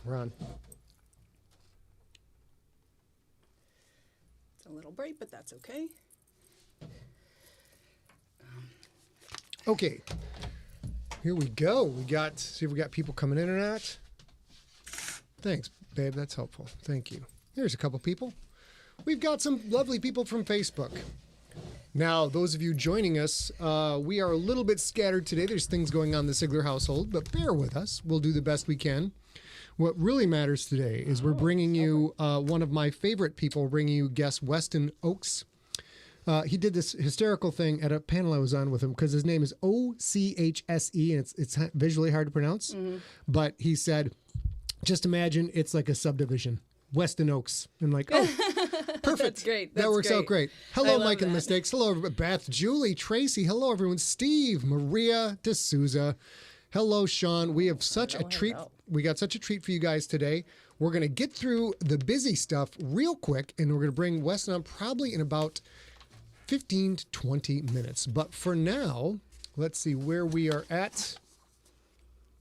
we're on. It's a little bright, but that's okay. Okay. Here we go. See if we got people coming in or not. Thanks, babe. That's helpful. Thank you. Here's a couple people. We've got some lovely people from Facebook. Now, those of you joining us, we are a little bit scattered today. There's things going on in the Sigler household, but bear with us. We'll do the best we can. What really matters today is we're bringing you one of my favorite people, bringing you guest Weston Ochse. He did this hysterical thing at a panel I was on with him because his name is Ochse, and it's visually hard to pronounce. Mm-hmm. But he said, just imagine it's like a subdivision. Weston Ochse. I'm like, oh, perfect. That's great. That works out great. Hello, Mike and the Mistakes. Hello, Beth, Julie, Tracy. Hello, everyone. Steve, Maria D'Souza. Hello, Sean. We have such a treat. We got such a treat for you guys today. We're going to get through the busy stuff real quick, and we're going to bring Weston on probably in about 15 to 20 minutes. But for now, let's see where we are at.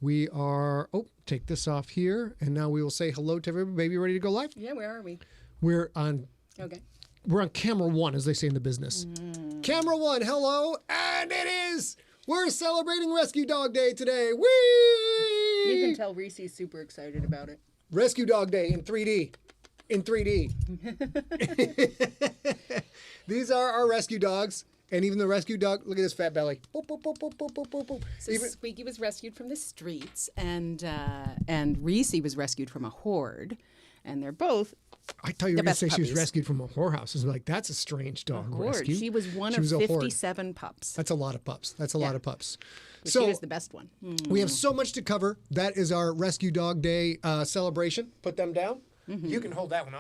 We are, take this off here, and now we will say hello to everybody. Baby, ready to go live? Yeah, where are we? We're on camera one, as they say in the business. Camera one, hello, and we're celebrating Rescue Dog Day today. Whee! You can tell Reese's super excited about it. Rescue Dog Day in 3D. These are our rescue dogs. And even the rescue dog, look at this fat belly. Boop, boop, boop, boop, boop, boop, boop, boop. So Squeaky was rescued from the streets, and Reese was rescued from a horde, and they're both. I thought you were going to say she was rescued from a whorehouse. I was like, that's a strange dog rescue. She was one of 57 pups. That's a lot of pups. So she was the best one. We have so much to cover. That is our Rescue Dog Day celebration. Put them down. Mm-hmm. You can hold that one.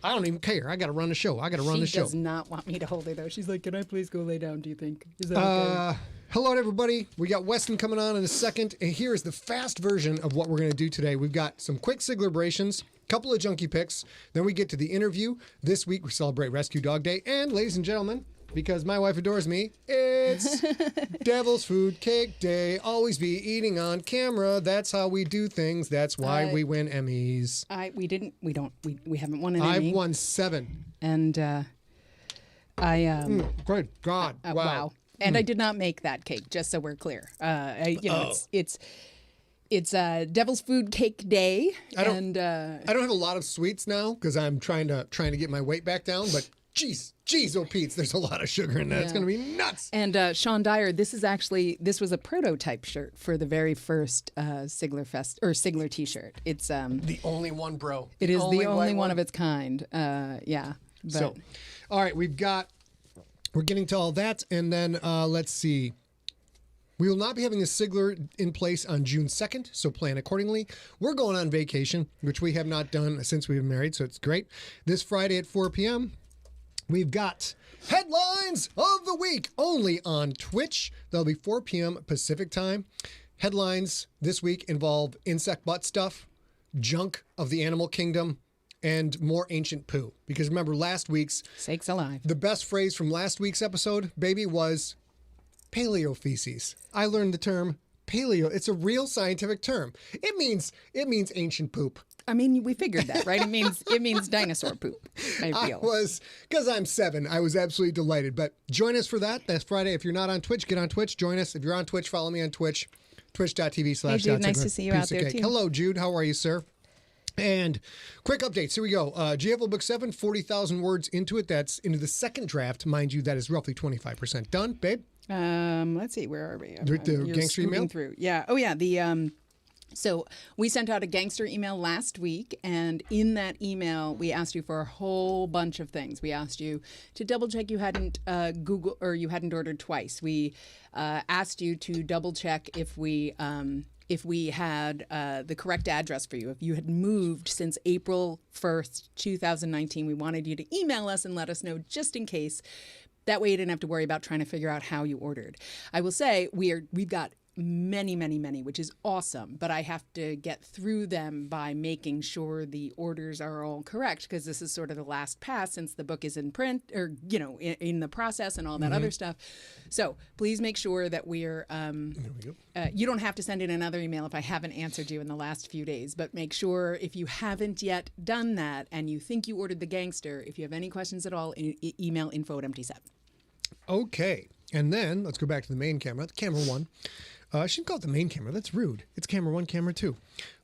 I don't even care. I got to run the show. She does not want me to hold her, though. She's like, can I please go lay down, do you think? Is that okay? Hello, everybody. We got Weston coming on in a second. And here is the fast version of what we're going to do today. We've got some quick Sigler-brations, couple of junkie picks. Then we get to the interview. This week, we celebrate Rescue Dog Day. And, ladies and gentlemen, because my wife adores me, it's Devil's Food Cake Day. Always be eating on camera. That's how we do things. That's why we win Emmys. We haven't won an Emmy. I've won 7. And good God. Wow. And I did not make that cake, just so we're clear. It's Devil's Food Cake Day. I don't have a lot of sweets now because I'm trying to get my weight back down, but Jeez, oh Pete's, there's a lot of sugar in that. Yeah. It's going to be nuts. And Sean Dyer, this was a prototype shirt for the very first Sigler Fest or Sigler T-shirt. It's the only one, bro. It is the only one of its kind. Yeah. But. So, all right, we're getting to all that, and then let's see. We will not be having a Sigler in place on June 2nd, so plan accordingly. We're going on vacation, which we have not done since we've been married, so it's great. This Friday at 4 p.m., we've got Headlines of the Week only on Twitch. That'll be 4 p.m. Pacific time. Headlines this week involve insect butt stuff, junk of the animal kingdom, and more ancient poo. Because remember last week's... Sakes alive. The best phrase from last week's episode, baby, was paleo feces. I learned the term paleo. It's a real scientific term. It means ancient poop. I mean, we figured that, right? It means dinosaur poop, I feel. Because I'm 7, I was absolutely delighted. But join us for that. That's Friday. If you're not on Twitch, get on Twitch. Join us. If you're on Twitch, follow me on Twitch. Twitch.tv/. Hey, Jude, nice to see you out there, too. Hello, Jude. How are you, sir? And quick updates. Here we go. GFL Book 7, 40,000 words into it. That's into the second draft. Mind you, that is roughly 25% done. Babe? Let's see. Where are we? The gangster email? Through. Yeah. Oh, yeah. So we sent out a gangster email last week, and in that email, we asked you for a whole bunch of things. We asked you to double check you hadn't Google or you hadn't ordered twice. We asked you to double check if we had the correct address for you. If you had moved since April 1st, 2019, we wanted you to email us and let us know just in case. That way you didn't have to worry about trying to figure out how you ordered. I will say we've got many, many, many, which is awesome. But I have to get through them by making sure the orders are all correct, because this is sort of the last pass since the book is in print or, in the process and all that other stuff. So please make sure that we're, you don't have to send in another email if I haven't answered you in the last few days, but make sure if you haven't yet done that and you think you ordered the gangster, if you have any questions at all, email info@emptyset. Okay. And then let's go back to the main camera, camera 1. I shouldn't call it the main camera. That's rude. It's camera 1, camera 2.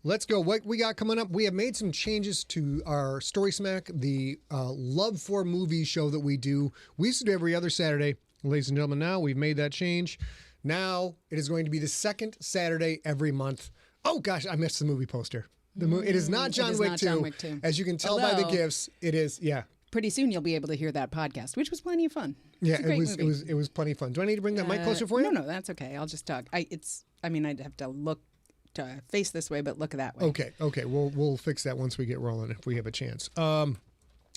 Let's go. What we got coming up? We have made some changes to our Story Smack, the Love for Movies show that we do. We used to do every other Saturday. Ladies and gentlemen, now we've made that change. Now it is going to be the second Saturday every month. Oh, gosh, I missed the movie poster. It is not John Wick 2. As you can tell by the gifs, it is, yeah. Pretty soon you'll be able to hear that podcast, which was plenty of fun. Yeah, it was plenty of fun. Do I need to bring that mic closer for you? No, that's okay. I'll just talk. I'd have to look to face this way, but look that way. Okay. We'll fix that once we get rolling if we have a chance.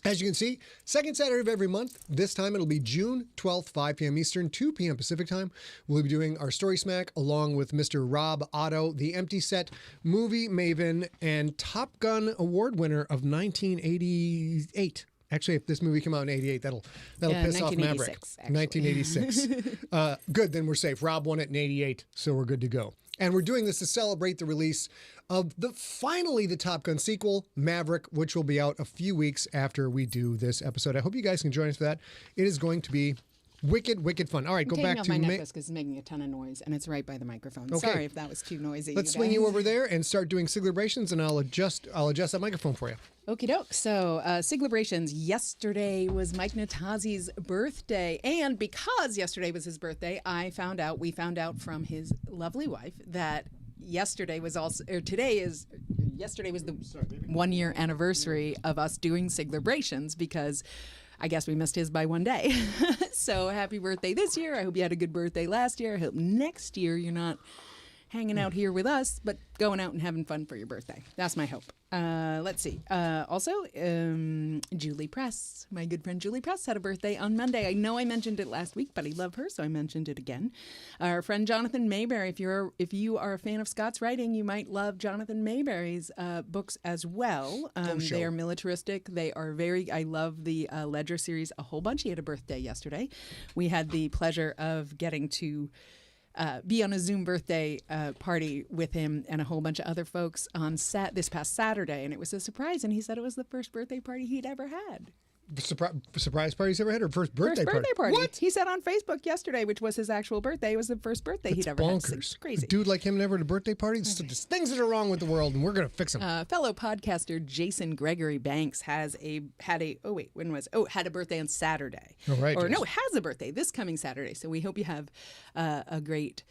As you can see, second Saturday of every month. This time it'll be June 12th, 5 p.m. Eastern, 2 p.m. Pacific time. We'll be doing our Story Smack along with Mr. Rob Otto, the Empty Set movie maven and Top Gun award winner of 1988. Actually, if this movie came out in 88, that'll piss off Maverick. Actually. 1986. Good, then we're safe. Rob won it in 88, so we're good to go. And we're doing this to celebrate the release of finally the Top Gun sequel, Maverick, which will be out a few weeks after we do this episode. I hope you guys can join us for that. It is going to be wicked fun. All right, go back to my necklace because it's making a ton of noise, and it's right by the microphone. Okay. Sorry if that was too noisy. Let's swing you over there and start doing Siglerations, and I'll adjust that microphone for you. Okie doke. So, Siglerations. Yesterday was Mike Natazi's birthday, and because yesterday was his birthday, we found out from his lovely wife that yesterday was the 1 year anniversary of us doing Siglerations, because I guess we missed his by one day. So happy birthday this year. I hope you had a good birthday last year. I hope next year you're not hanging out here with us, but going out and having fun for your birthday. That's my hope. Let's see. Also, Julie Press, my good friend Julie Press, had a birthday on Monday. I know I mentioned it last week, but I love her, so I mentioned it again. Our friend Jonathan Mayberry, if you are a fan of Scott's writing, you might love Jonathan Mayberry's books as well. They are militaristic. They are I love the Ledger series a whole bunch. He had a birthday yesterday. We had the pleasure of getting to be on a Zoom birthday party with him and a whole bunch of other folks on this past Saturday, and it was a surprise. And he said it was the first birthday party he'd ever had. Surprise party he's ever had, or first birthday party? What? He said on Facebook yesterday, which was his actual birthday, it was the first birthday he'd ever had. It's crazy. A dude like him never had a birthday party? There's things that are wrong with the world, and we're going to fix them. Fellow podcaster Jason Gregory Banks had a birthday on Saturday. Oh, right. Has a birthday this coming Saturday. So we hope you have a great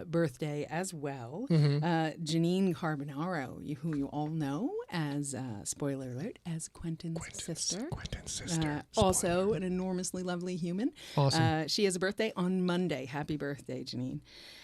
birthday as well. Janine Carbonaro, who you all know as, spoiler alert, as Quentin's sister. Quentin's sister. Also an enormously lovely human. Awesome. She has a birthday on Monday. Happy birthday, Janine.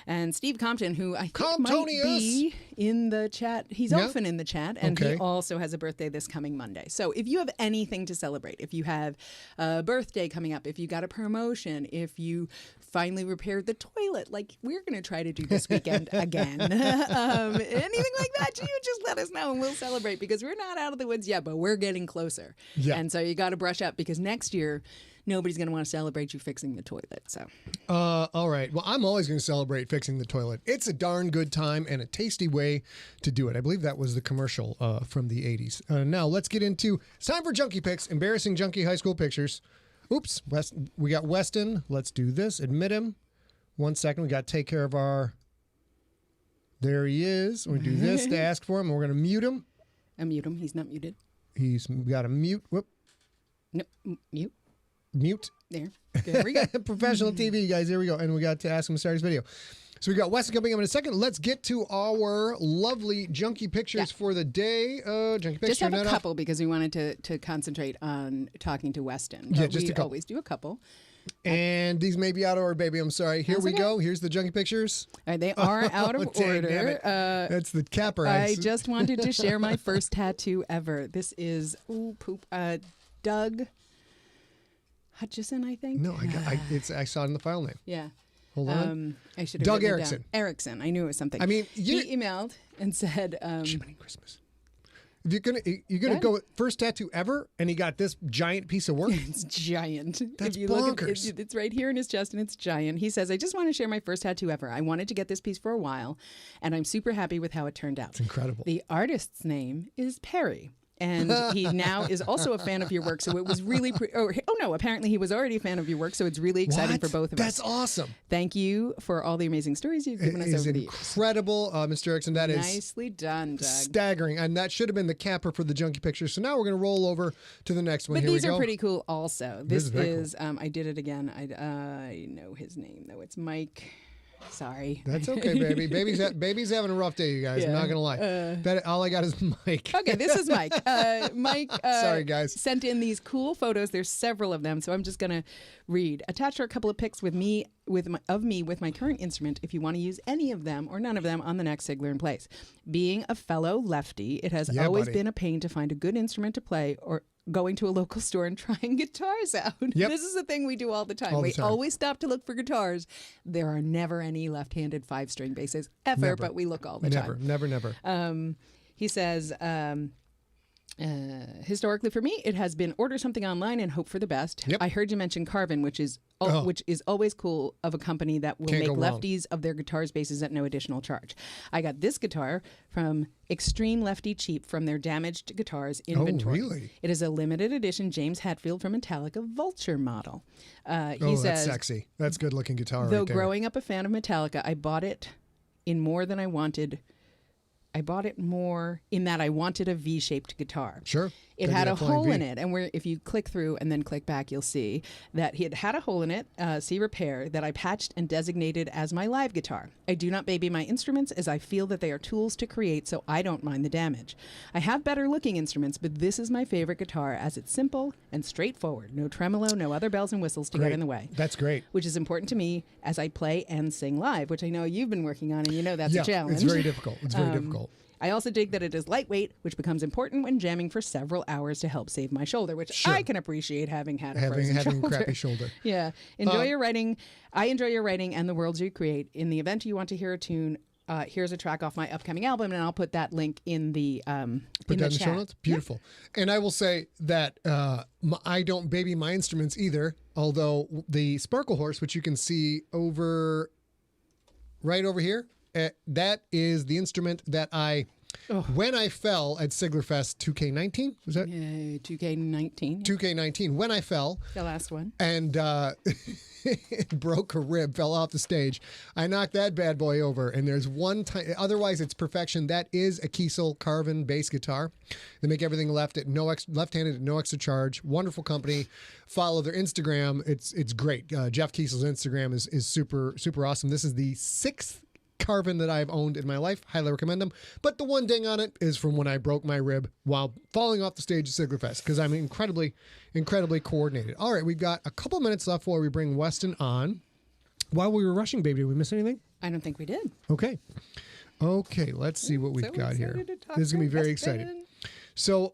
And Steve Compton, who I think might be in the chat. He's often in the chat, and he also has a birthday this coming Monday. So if you have anything to celebrate, if you have a birthday coming up, if you got a promotion, if you finally repaired the toilet, like we're going to try to do this weekend again, anything like that, you just let us know and we'll celebrate, because we're not out of the woods yet, but we're getting closer. Yeah. And so you got to brush up, because next year nobody's going to want to celebrate you fixing the toilet. So, all right. Well, I'm always going to celebrate fixing the toilet. It's a darn good time and a tasty way to do it. I believe that was the commercial from the 80s. Now let's get into, it's time for Junkie Picks, embarrassing junkie high school pictures. Oops, we got Weston. Let's do this. Admit him. 1 second. We got to take care of there he is. We do this to ask for him. We're going to mute him. Unmute him. He's not muted. He's got a mute. Whoop. No, mute. Mute. There we go. Professional TV, guys. Here we go. And we got to ask him to start his video. So we got Weston coming up in a second. Let's get to our lovely junkie pictures for the day. Junkie pictures. Just have a couple because we wanted to concentrate on talking to Weston. Yeah, just a couple. Always do a couple. And these may be out of order, baby. I'm sorry. Here we go. Here's the junkie pictures. All right, they are out of order. That's the capper. I just wanted to share my first tattoo ever. This is Doug Hutchison, I think. No, I saw it in the file name. Yeah. Hold on. I should have Doug written it Erickson. down. Erickson. I knew it was something. I mean, he emailed and said, Jiminy Christmas. If you're gonna go with first tattoo ever, and he got this giant piece of work. It's giant. That's if you look bonkers. at it's right here in his chest, and it's giant. He says, "I just want to share my first tattoo ever. I wanted to get this piece for a while, and I'm super happy with how it turned out." It's incredible. The artist's name is Perry. And he now is also a fan of your work. So it was really, apparently he was already a fan of your work. So it's really exciting for both of us. That's awesome. Thank you for all the amazing stories you've given us over the years. Incredible, Mr. Erickson. That is nicely done, Doug. staggering. And that should have been the capper for the junkie picture. So now we're going to roll over to the next one. But Here these we go. are pretty cool also. This This is very is, I did it again. I know his name, though. It's Mike. Sorry. That's okay, baby. Baby's having a rough day, you guys. I'm not gonna lie. All I got is Mike. Okay, this is Mike. Mike Sorry, guys. Sent in these cool photos. There's several of them, so I'm just gonna read. Attached are a couple of pics with me with my current instrument. If you want to use any of them or none of them on the next Sigler in Place. Being a fellow lefty, it has always been a pain to find a good instrument to play or going to a local store and trying guitars out. Yep. This is a thing we do all the time. All the We time. always stop to look for guitars. There are never any left-handed 5-string basses ever, Never. but we look all the time. Never. He says, historically for me, it has been order something online and hope for the best. Yep. I heard you mention Carvin, which is always cool, of a company that will Can't make go wrong. lefties of their guitars basses at no additional charge. I got this guitar from Extreme Lefty Cheap from their damaged guitars inventory. Oh, really? It is a limited edition James Hetfield from Metallica Vulture model. He That's says, sexy. That's good looking guitar though right there. growing up a fan of Metallica, I bought it in more than I wanted. I bought it more in that I wanted a V-shaped guitar. Sure. It had a hole in it, and if you click through and then click back, you'll see that it had a hole in it, see repair, that I patched and designated as my live guitar. I do not baby my instruments as I feel that they are tools to create, so I don't mind the damage. I have better looking instruments, but this is my favorite guitar as it's simple and straightforward. No tremolo, no other bells and whistles to get in the way. That's great. Which is important to me as I play and sing live, which I know you've been working on, and you know that's a challenge. It's very difficult. It's very difficult. I also dig that it is lightweight, which becomes important when jamming for several hours to help save my shoulder, which I can appreciate having had a frozen having shoulder. a crappy shoulder. Yeah. Enjoy your writing. I enjoy your writing and the worlds you create. In the event you want to hear a tune, here's a track off my upcoming album, and I'll put that link in the Put in that in the chat. show notes. Beautiful. And I will say that I don't baby my instruments either, although the Sparkle Horse, which you can see right over here, that is the instrument that when I fell at Siglerfest 2K19, was that? 2K19. 2K19, when I fell. The last one. And broke a rib, fell off the stage. I knocked that bad boy over, and there's one time. Otherwise, it's perfection. That is a Kiesel Carvin bass guitar. They make everything left-handed at no extra charge. Wonderful company. Follow their Instagram. It's great. Jeff Kiesel's Instagram is super awesome. This is the 6th Carvin that I've owned in my life. Highly recommend them. But the one ding on it is from when I broke my rib while falling off the stage at Siglerfest, because I'm incredibly coordinated. All right, we've got a couple minutes left before we bring Weston on. While we were rushing, baby, did we miss anything? I don't think we did. Okay, let's see what we've got here. This is going to be very exciting. So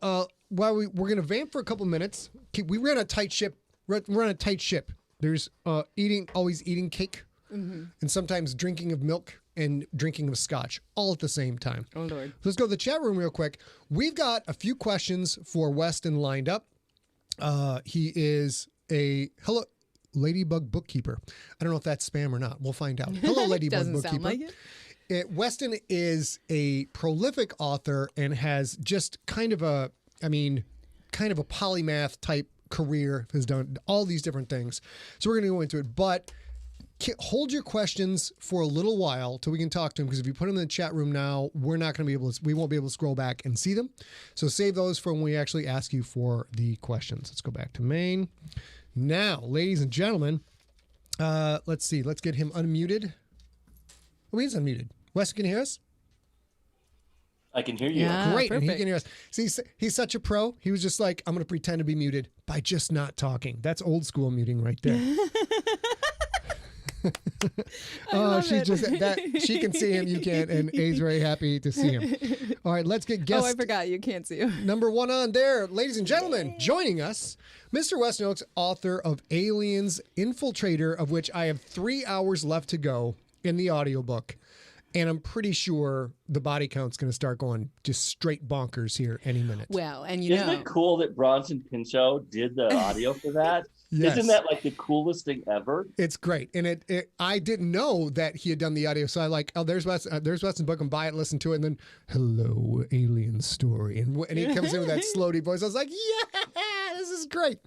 while we're going to vamp for a couple minutes, we ran a tight ship. We're on a tight ship. There's always eating cake, and sometimes drinking of milk and drinking of scotch all at the same time. Oh, Lord. Let's go to the chat room real quick. We've got a few questions for Weston lined up. He is a Ladybug bookkeeper. I don't know if that's spam or not. We'll find out. Hello, Ladybug Doesn't bookkeeper. sound like it. Weston is a prolific author and has just kind of a polymath type career. Has done all these different things. So we're going to go into it, but hold your questions for a little while till we can talk to him, because if you put them in the chat room now, we won't be able to scroll back and see them. So save those for when we actually ask you for the questions. Let's go back to main. Now, ladies and gentlemen, let's see. Let's get him unmuted. Oh, he's unmuted. Wes, can you hear us? I can hear you. Yeah. Great, and he perfect. can hear us. See, he's such a pro. He was just like, I'm going to pretend to be muted by just not talking. That's old school muting right there. Oh, she's just that she can see him, you can't, and A's very happy to see him. All right, let's get guest. Oh, I forgot you can't see him. Number one on there, ladies and gentlemen, joining us, Mr. Weston Ochse, author of Aliens Infiltrator, of which I have 3 hours left to go in the audiobook. And I'm pretty sure the body count's going to start going just straight bonkers here any minute. Well, and you Isn't know, it cool that Bronson Pinchot did the audio for that? Yes. Isn't that like the coolest thing ever? It's great. And I didn't know that he had done the audio. So I like, oh, there's Weston's book, and buy it, listen to it. And then, hello, alien story. And he comes in with that slow deep voice. I was like, yeah, this is great.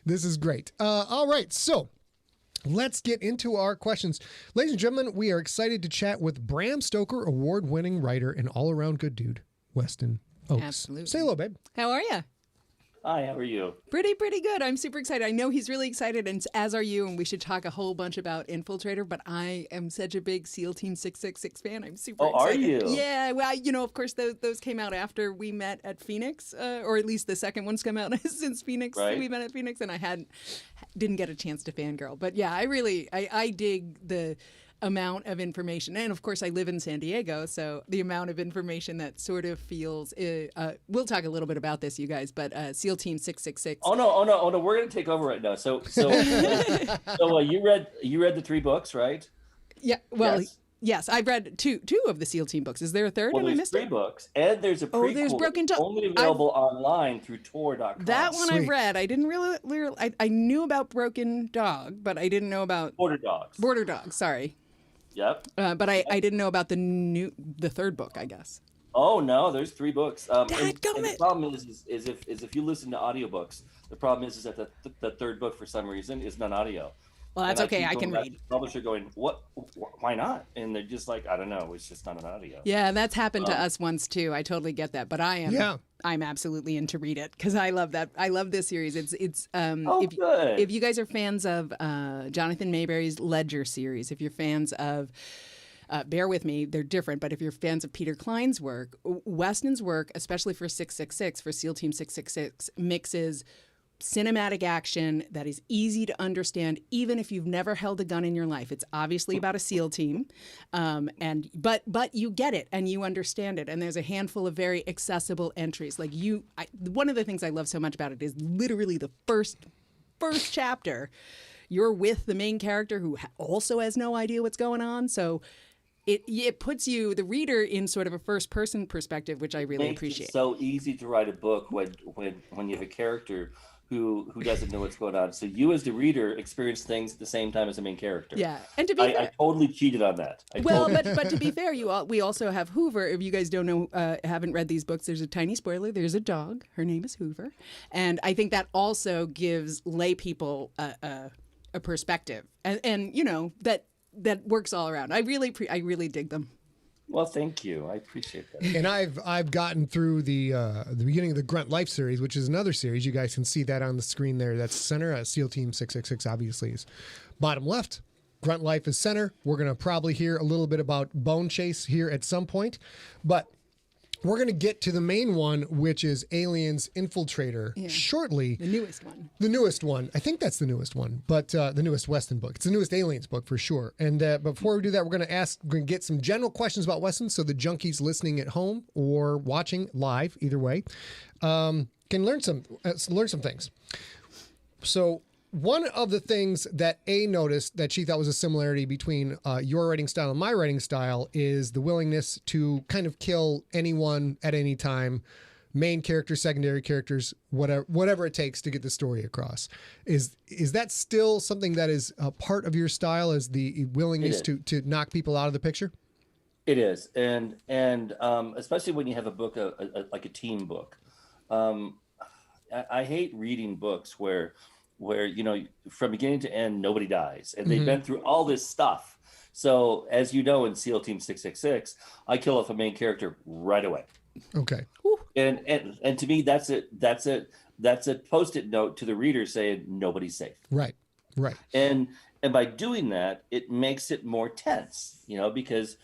This is great. All right. So let's get into our questions. Ladies and gentlemen, we are excited to chat with Bram Stoker award-winning writer and all-around good dude, Weston Ochse. Absolutely. Say hello, babe. how are you? Hi, how are you? Pretty good. I'm super excited. I know he's really excited, and as are you, and we should talk a whole bunch about Infiltrator, but I am such a big SEAL Team 666 fan. I'm super excited. Are you? Yeah, well, of course, those came out after we met at Phoenix, or at least the second one's come out since Phoenix. Right. We met at Phoenix, and I didn't get a chance to fangirl. But yeah, I dig the amount of information, and of course I live in San Diego, so the amount of information that sort of feels we'll talk a little bit about this, you guys, but SEAL Team 666. Oh no, we're gonna take over right now. So you read the 3 books, right? Yeah, well, Yes. yes, I've read two of the SEAL Team books. Is there a third? Well, and I there's missed 3 it? books, and there's a prequel. There's Broken Dog. Only available online through Tor.com. That one I've Sweet. read. I didn't really I knew about Broken Dog, but I didn't know about Border Dogs. Border Dog. Sorry, Yep. but I didn't know about the third book, I guess. Oh no, there's 3 books. And the Dadgummit. problem is if you listen to audiobooks, the problem is that the third book for some reason is non-audio. Well, that's And okay. keep I going can back read. to the publisher going, what? Why not? And they're just like, I don't know. It's just not an audio. Yeah, that's happened to us once too. I totally get that, but I'm absolutely in to read it because I love that. I love this series. It's Good. if you guys are fans of Jonathan Mayberry's Ledger series, if you're fans of bear with me, they're different, but if you're fans of Peter Klein's work, Weston's work, especially for 666, for SEAL Team 666, mixes cinematic action that is easy to understand, even if you've never held a gun in your life. It's obviously about a SEAL team, but you get it and you understand it. And there's a handful of very accessible entries. Like one of the things I love so much about it is literally the first chapter. You're with the main character who also has no idea what's going on, so it puts you, the reader, in sort of a first person perspective, which I really appreciate. It's so easy to write a book when you have a character who doesn't know what's going on. So you as the reader experience things at the same time as the main character. Yeah, and to be fair, I totally cheated on that. but to be fair, we also have Hoover. If you guys don't know, haven't read these books, there's a tiny spoiler. There's a dog. Her name is Hoover, and I think that also gives lay people a perspective, and that works all around. I really dig them. Well, thank you. I appreciate that. And I've gotten through the beginning of the Grunt Life series, which is another series. You guys can see that on the screen there. That's center. SEAL Team 666 obviously is bottom left. Grunt Life is center. We're going to probably hear a little bit about Bone Chase here at some point, but we're going to get to the main one, which is Aliens Infiltrator, shortly. The newest one. The newest one. I think that's the newest one, but the newest Weston book. It's the newest Aliens book for sure. And before we do that, we're going to get some general questions about Weston, so the junkies listening at home or watching live, either way, can learn some things. So one of the things that A noticed that she thought was a similarity between your writing style and my writing style is the willingness to kind of kill anyone at any time, main characters, secondary characters, whatever it takes to get the story across. Is that still something that is a part of your style, as the willingness to knock people out of the picture? It is, and especially when you have a book, like a team book. I hate reading books where from beginning to end nobody dies, and they've been through all this stuff. So as you know, in SEAL Team 666, I kill off a main character right away. Okay. And to me, that's a post-it note to the reader saying nobody's safe. Right. And by doing that, it makes it more tense, because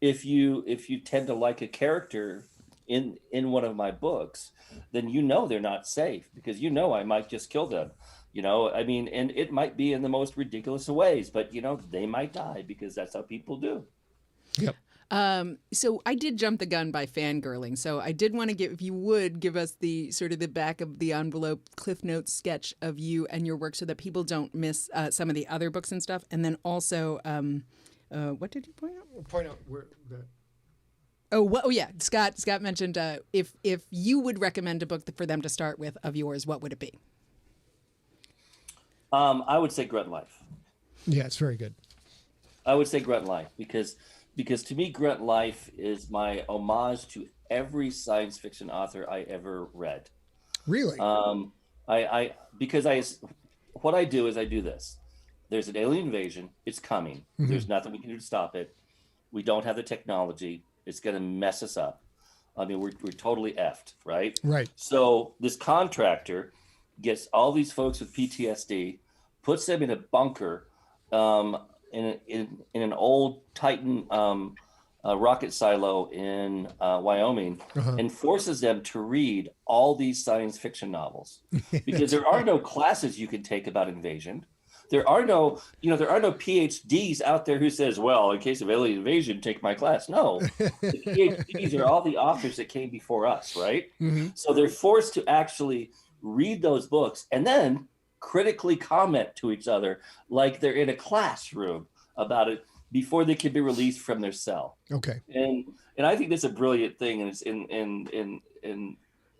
if you tend to like a character in one of my books, then they're not safe, because I might just kill them. You know, I mean, and it might be in the most ridiculous of ways, but you know, they might die because that's how people do. Yep. So I did jump the gun by fangirling. So I did want to give, if you would give us the sort of the back of the envelope Cliff Notes sketch of you and your work so that people don't miss some of the other books and stuff. And then also, what did you point out? Point out where the. Oh yeah. Scott mentioned if you would recommend a book for them to start with of yours, what would it be? I would say Grunt Life. Yeah, it's very good. I would say Grunt Life because to me, Grunt Life is my homage to every science fiction author I ever read. Really? What I do is I do this. There's an alien invasion. It's coming. Mm-hmm. There's nothing we can do to stop it. We don't have the technology. It's going to mess us up. I mean, we're totally effed, right? Right. So this contractor gets all these folks with PTSD, puts them in a bunker, in an old Titan rocket silo in Wyoming, and forces them to read all these science fiction novels because there are no classes you can take about invasion. There are no PhDs out there who says, well, in case of alien invasion, take my class. No, the PhDs are all the authors that came before us, right? Mm-hmm. So they're forced to actually read those books and then critically comment to each other like they're in a classroom about it before they can be released from their cell. Okay. And I think that's a brilliant thing, and it's in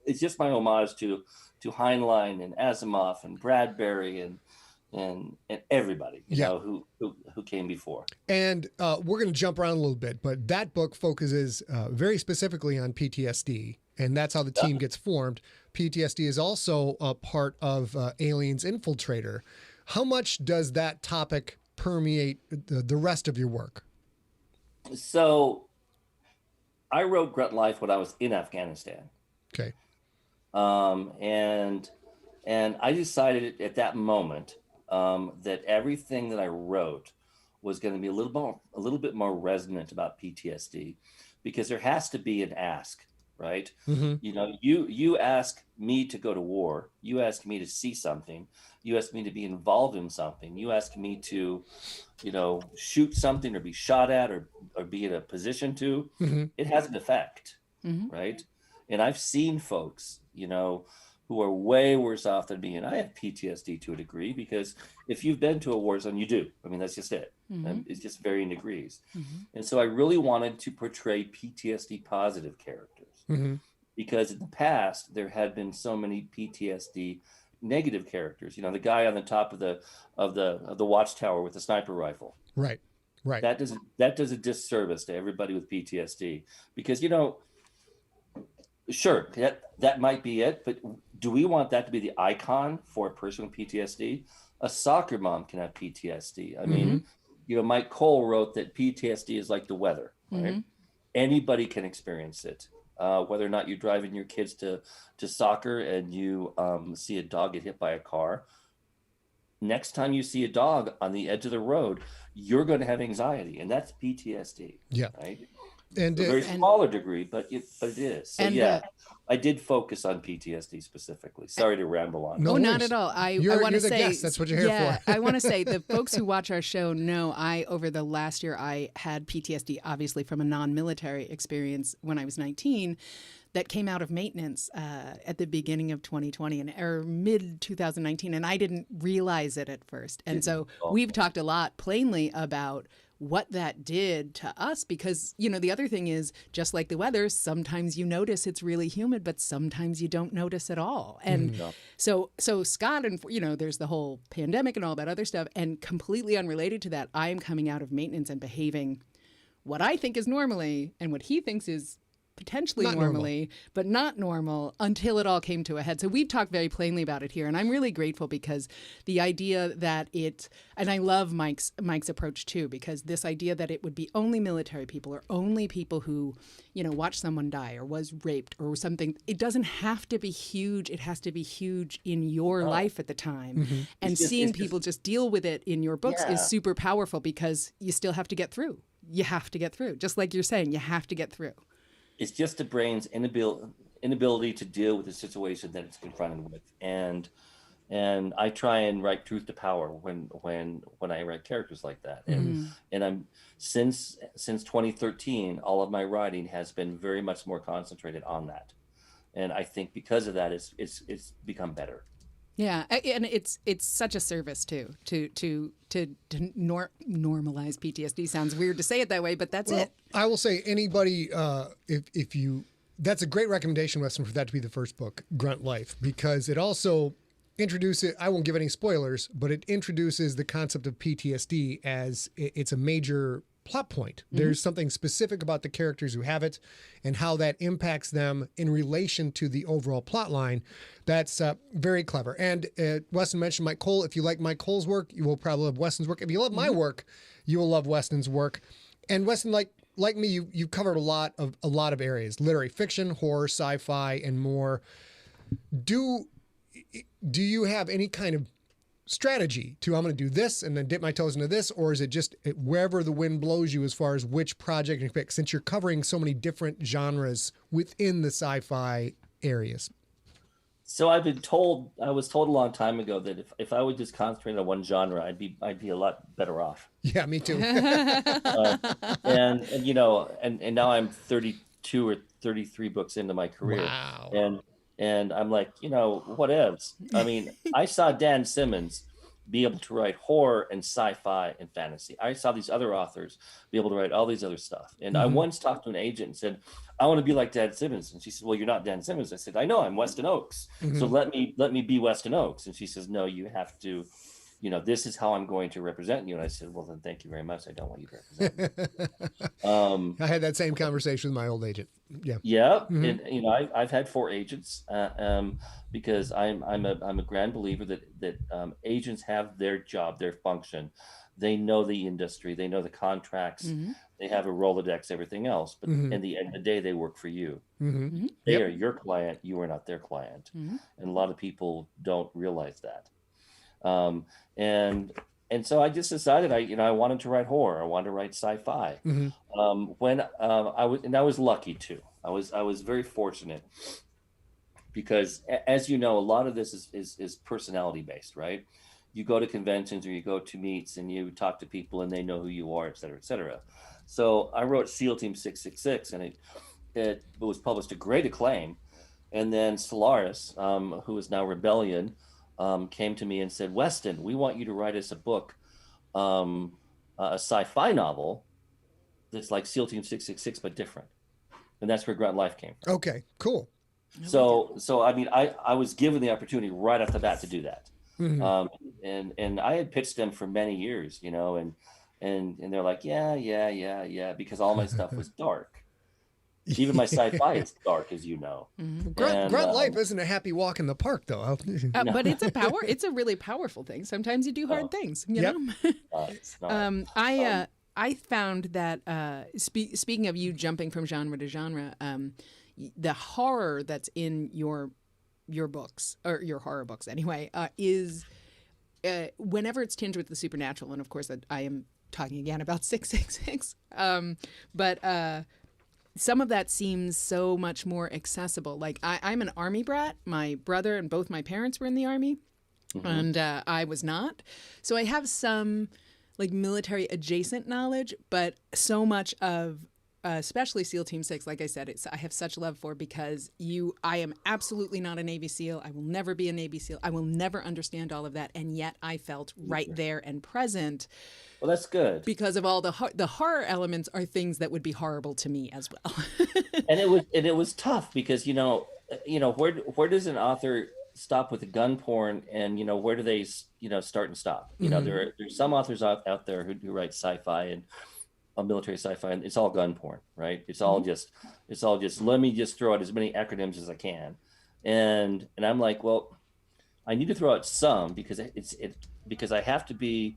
it's just my homage to Heinlein and Asimov and Bradbury and everybody you know who came before. And we're going to jump around a little bit, but that book focuses very specifically on PTSD, and that's how the team gets formed. PTSD is also a part of Aliens Infiltrator. How much does that topic permeate the rest of your work? So I wrote Grunt Life when I was in Afghanistan. Okay. And I decided at that moment that everything that I wrote was going to be a little bit more resonant about PTSD, because there has to be an ask, right? Mm-hmm. You know, you ask me to go to war, you ask me to see something, you ask me to be involved in something, you ask me to, you know, shoot something or be shot at or be in a position to, mm-hmm. It has an effect, mm-hmm. right? And I've seen folks, you know, who are way worse off than me. And I have PTSD to a degree, because if you've been to a war zone, you do. I mean, that's just it. Mm-hmm. It's just varying degrees. Mm-hmm. And so I really wanted to portray PTSD positive characters, mm-hmm. because in the past, there had been so many PTSD negative characters. You know, the guy on the top of the watchtower with the sniper rifle. Right. Right. That does a disservice to everybody with PTSD, because, you know, sure, that might be it, but do we want that to be the icon for a person with PTSD? A soccer mom can have PTSD. I mean, mm-hmm. you know, Mike Cole wrote that PTSD is like the weather, right? Mm-hmm. Anybody can experience it. Whether or not you're driving your kids to soccer and you see a dog get hit by a car, next time you see a dog on the edge of the road, you're going to have anxiety, and that's PTSD. Yeah. Right. And a very smaller degree, but it is. So I did focus on PTSD specifically. Sorry to ramble on. No, not at all. I want to say guest. That's what you're here for. I want to say the folks who watch our show know over the last year I had PTSD, obviously from a non-military experience when I was 19. That came out of maintenance at the beginning of 2020 or mid 2019, and I didn't realize it at first. And so we've talked a lot plainly about what that did to us, because, you know, the other thing is, just like the weather, sometimes you notice it's really humid, but sometimes you don't notice at all. And so Scott, and, you know, there's the whole pandemic and all that other stuff, and completely unrelated to that, I am coming out of maintenance and behaving what I think is normally and what he thinks is potentially normally, but not normal, until it all came to a head. So we've talked very plainly about it here, and I'm really grateful, because the idea that and I love Mike's approach too, because this idea that it would be only military people or only people who, you know, watched someone die or was raped or something, it doesn't have to be huge. It has to be huge in your life at the time. Mm-hmm. And seeing people just deal with it in your books is super powerful, because you still have to get through. You have to get through. Just like you're saying, you have to get through. It's just the brain's inability to deal with the situation that it's confronted with. And And I try and write truth to power when I write characters like that. And I'm since 2013, all of my writing has been very much more concentrated on that. And I think because of that, it's become better. Yeah, and it's such a service too to normalize PTSD. Sounds weird to say it that way, but that's it. I will say anybody, if you, that's a great recommendation, Weston, for that to be the first book, Grunt Life, because it also introduces, I won't give any spoilers, but it introduces the concept of PTSD as it's a major plot point. There's something specific about the characters who have it and how that impacts them in relation to the overall plot line. That's very clever. And Weston mentioned Mike Cole. If you like Mike Cole's work, you will probably love Weston's work. If you love my work, you will love Weston's work. And Weston, like me, you've covered a lot of areas: literary fiction, horror, sci-fi, and more. Do you have any kind of strategy to, I'm going to do this and then dip my toes into this, or is it just wherever the wind blows you as far as which project you pick, since you're covering so many different genres within the sci-fi areas? So I was told a long time ago that if I would just concentrate on one genre, I'd be a lot better off. Yeah, me too. And you know, and now I'm 32 or 33 books into my career. Wow. And I'm like, you know, whatevs. I mean, I saw Dan Simmons be able to write horror and sci-fi and fantasy. I saw these other authors be able to write all these other stuff. And I once talked to an agent and said, I want to be like Dan Simmons. And she said, well, you're not Dan Simmons. I said, I know, I'm Weston Ochse. So let me be Weston Ochse. And she says, no, you have to, you know, this is how I'm going to represent you. And I said, well, then thank you very much. I don't want you to represent me. I had that same conversation with my old agent. Yeah. Yeah. And, you know, I've had 4 agents because I'm a grand believer that agents have their job, their function. They know the industry, they know the contracts, they have a Rolodex, everything else. But in the end of the day, they work for you. They are your client. You are not their client. And a lot of people don't realize that. And so I just decided I wanted to write horror. I wanted to write sci-fi. When I was lucky too. I was very fortunate because, as you know, a lot of this is personality based, right? You go to conventions or you go to meets and you talk to people and they know who you are, et cetera, et cetera. So I wrote SEAL Team 666 and it was published to great acclaim. And then Solaris, who is now Rebellion, came to me and said, Weston, we want you to write us a book, a sci-fi novel that's like SEAL Team 666, but different. And that's where Grunt Life came from. Okay, cool. So I mean, I was given the opportunity right off the bat to do that. And I had pitched them for many years, you know, and they're like, yeah, because all my stuff was dark. Even my sci-fi is dark, as you know. Grunt Life isn't a happy walk in the park, though. But it's a really powerful thing. Sometimes you do hard things, you know? I found that, speaking of you jumping from genre to genre, the horror that's in your books, or your horror books anyway, is whenever it's tinged with the supernatural, and of course I am talking again about 666, but some of that seems so much more accessible. Like I'm an Army brat. My brother and both my parents were in the Army, and I was not. So I have some like military adjacent knowledge, but so much of especially SEAL Team 6, like I said, I have such love for, because I am absolutely not a Navy SEAL. I will never be a Navy SEAL. I will never understand all of that. And yet I felt right there and present. Well, that's good. Because of all the horror elements are things that would be horrible to me as well. and it was tough because, you know, where does an author stop with the gun porn, and, you know, where do they, you know, start and stop? You know, there's some authors out there who write sci-fi and military sci-fi, and it's all gun porn, right? It's all just let me just throw out as many acronyms as I can, and I'm like, well, I need to throw out some because because I have to be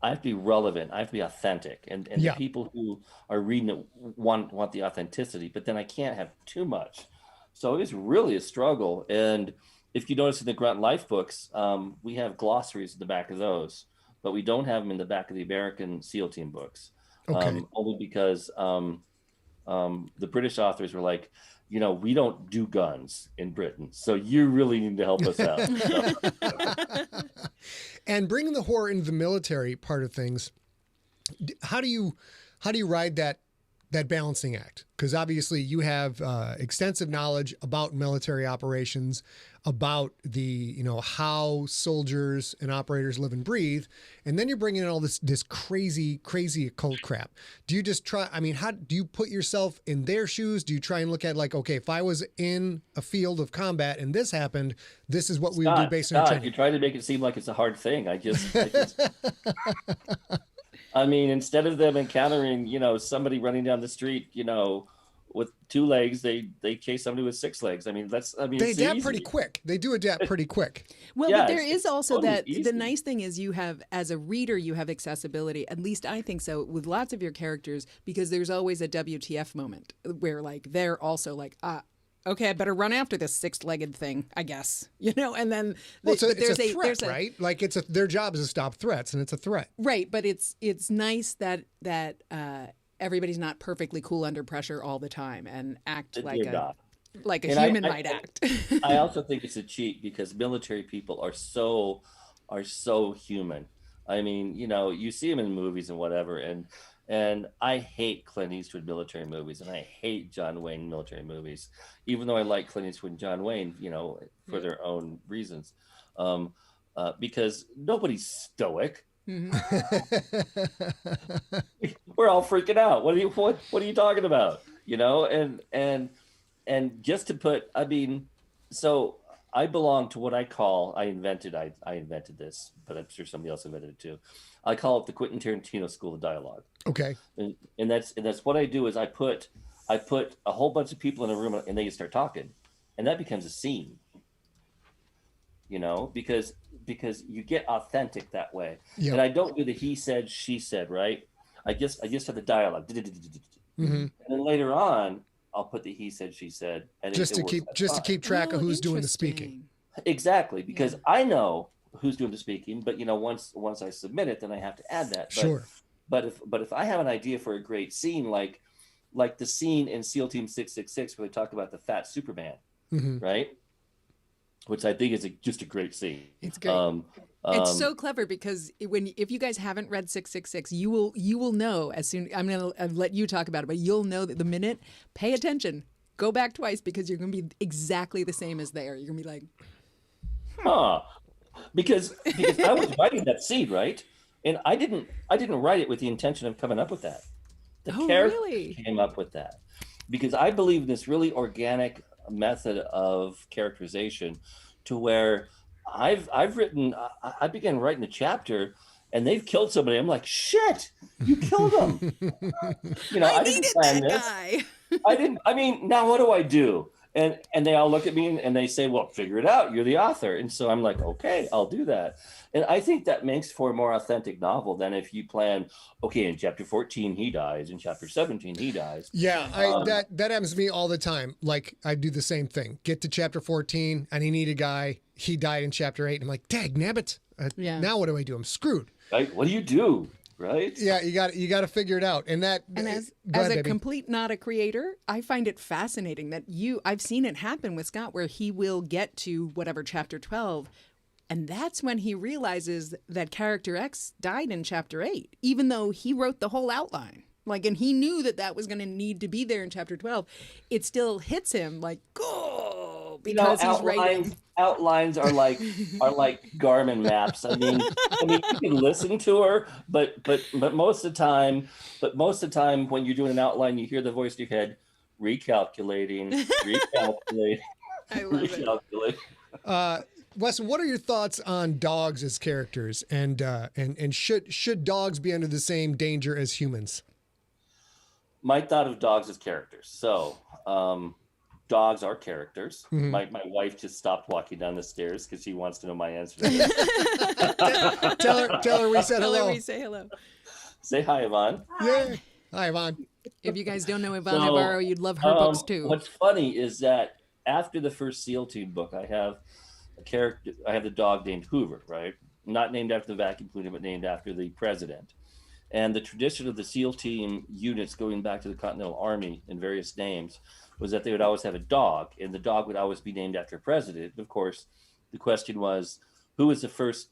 relevant, I have to be authentic, and the people who are reading it want the authenticity, but then I can't have too much. So it was really a struggle. And if you notice in the Grunt Life books, we have glossaries in the back of those, but we don't have them in the back of the American SEAL Team books. Okay. Only because the British authors were like, you know, we don't do guns in Britain, so you really need to help us out. And bringing the horror into the military part of things, how do you ride that balancing act? Because obviously you have extensive knowledge about military operations, about the, you know, how soldiers and operators live and breathe, and then you're bringing in all this crazy occult crap. Do you just try? I mean, how do you put yourself in their shoes? Do you try and look at like, okay, if I was in a field of combat and this happened, this is what we would do based on training? You try to make it seem like it's a hard thing. I mean, instead of them encountering, you know, somebody running down the street, you know, with 2 legs, they chase somebody with 6 legs. I mean, they adapt pretty quick. They do adapt pretty quick. Well, Yeah, but there is also totally that easy. the nice thing is you have, as a reader, you have accessibility. At least I think so with lots of your characters, because there's always a WTF moment where like they're also like, okay, I better run after this 6-legged thing, I guess, you know. And then Well, it's a threat, right? Like their job is to stop threats, and it's a threat, right? But it's nice that everybody's not perfectly cool under pressure all the time and act like a And human might act. I also think it's a cheat because military people are so human. I mean, you know, you see them in movies and whatever, and I hate Clint Eastwood military movies, and I hate John Wayne military movies, even though I like Clint Eastwood and John Wayne, you know, for their own reasons, because nobody's stoic. Mm-hmm. We're all freaking out. What are you talking about? You know, and just to put, I mean, so I belong to what I invented this, but I'm sure somebody else invented it too. I call it the Quentin Tarantino School of Dialogue. Okay. And that's what I do is I put a whole bunch of people in a room and they start talking, and that becomes a scene. You know, because you get authentic that way. Yep. And I don't do the he said, she said, right? I just have the dialogue. Mm-hmm. And then later on, I'll put the he said, she said, and to keep track of who's doing the speaking. Exactly, because I know who's doing the speaking, but you know, once I submit it, then I have to add that. Sure. But if I have an idea for a great scene, like the scene in SEAL Team 666 where they talk about the fat Superman, mm-hmm. right? Which I think is just a great scene. It's great. It's so clever because if you guys haven't read 666, you will know as soon. I'm going to let you talk about it, but you'll know that the minute. Pay attention. Go back twice because you're going to be exactly the same as they are. You're going to be like, because I was writing that scene, right? And I didn't write it with the intention of coming up with that. The character came up with that because I believe in this really organic method of characterization to where I began writing a chapter and they've killed somebody. I'm like, shit, you killed him. You know, I didn't plan this. Guy. I mean, now what do I do? And they all look at me and they say, well, figure it out. You're the author. And so I'm like, okay, I'll do that. And I think that makes for a more authentic novel than if you plan, okay, in chapter 14, he dies. In chapter 17, he dies. Yeah, that happens to me all the time. Like, I do the same thing. Get to chapter 14, and he need a guy. He died in chapter 8. And I'm like, dag nabbit. Now what do I do? I'm screwed. Right? What do you do? Right? Yeah, you got to figure it out. And as a complete not a creator, I find it fascinating that I've seen it happen with Scott where he will get to whatever chapter 12, and that's when he realizes that character X died in chapter 8, even though he wrote the whole outline. Like, and he knew that was going to need to be there in chapter 12. It still hits him like, oh, because he's writing. Outlines are like Garmin maps. I mean, you can listen to her, but most of the time when you're doing an outline, you hear the voice in your head, recalculating. I love it. Weston, what are your thoughts on dogs as characters, and should dogs be under the same danger as humans? My thought of dogs as characters. So, dogs are characters. Mm-hmm. My wife just stopped walking down the stairs because she wants to know my answer. Tell her we said hello. Tell her we say hello. Say hi, Yvonne. Yeah. Hi, Yvonne. If you guys don't know Yvonne Navarro, you'd love her books too. What's funny is that after the first SEAL Team book, I have a character. I have the dog named Hoover, right? Not named after the vacuum cleaner, but named after the president. And the tradition of the SEAL Team units going back to the Continental Army in various names was that they would always have a dog, and the dog would always be named after a president. Of course, the question was, who was the first?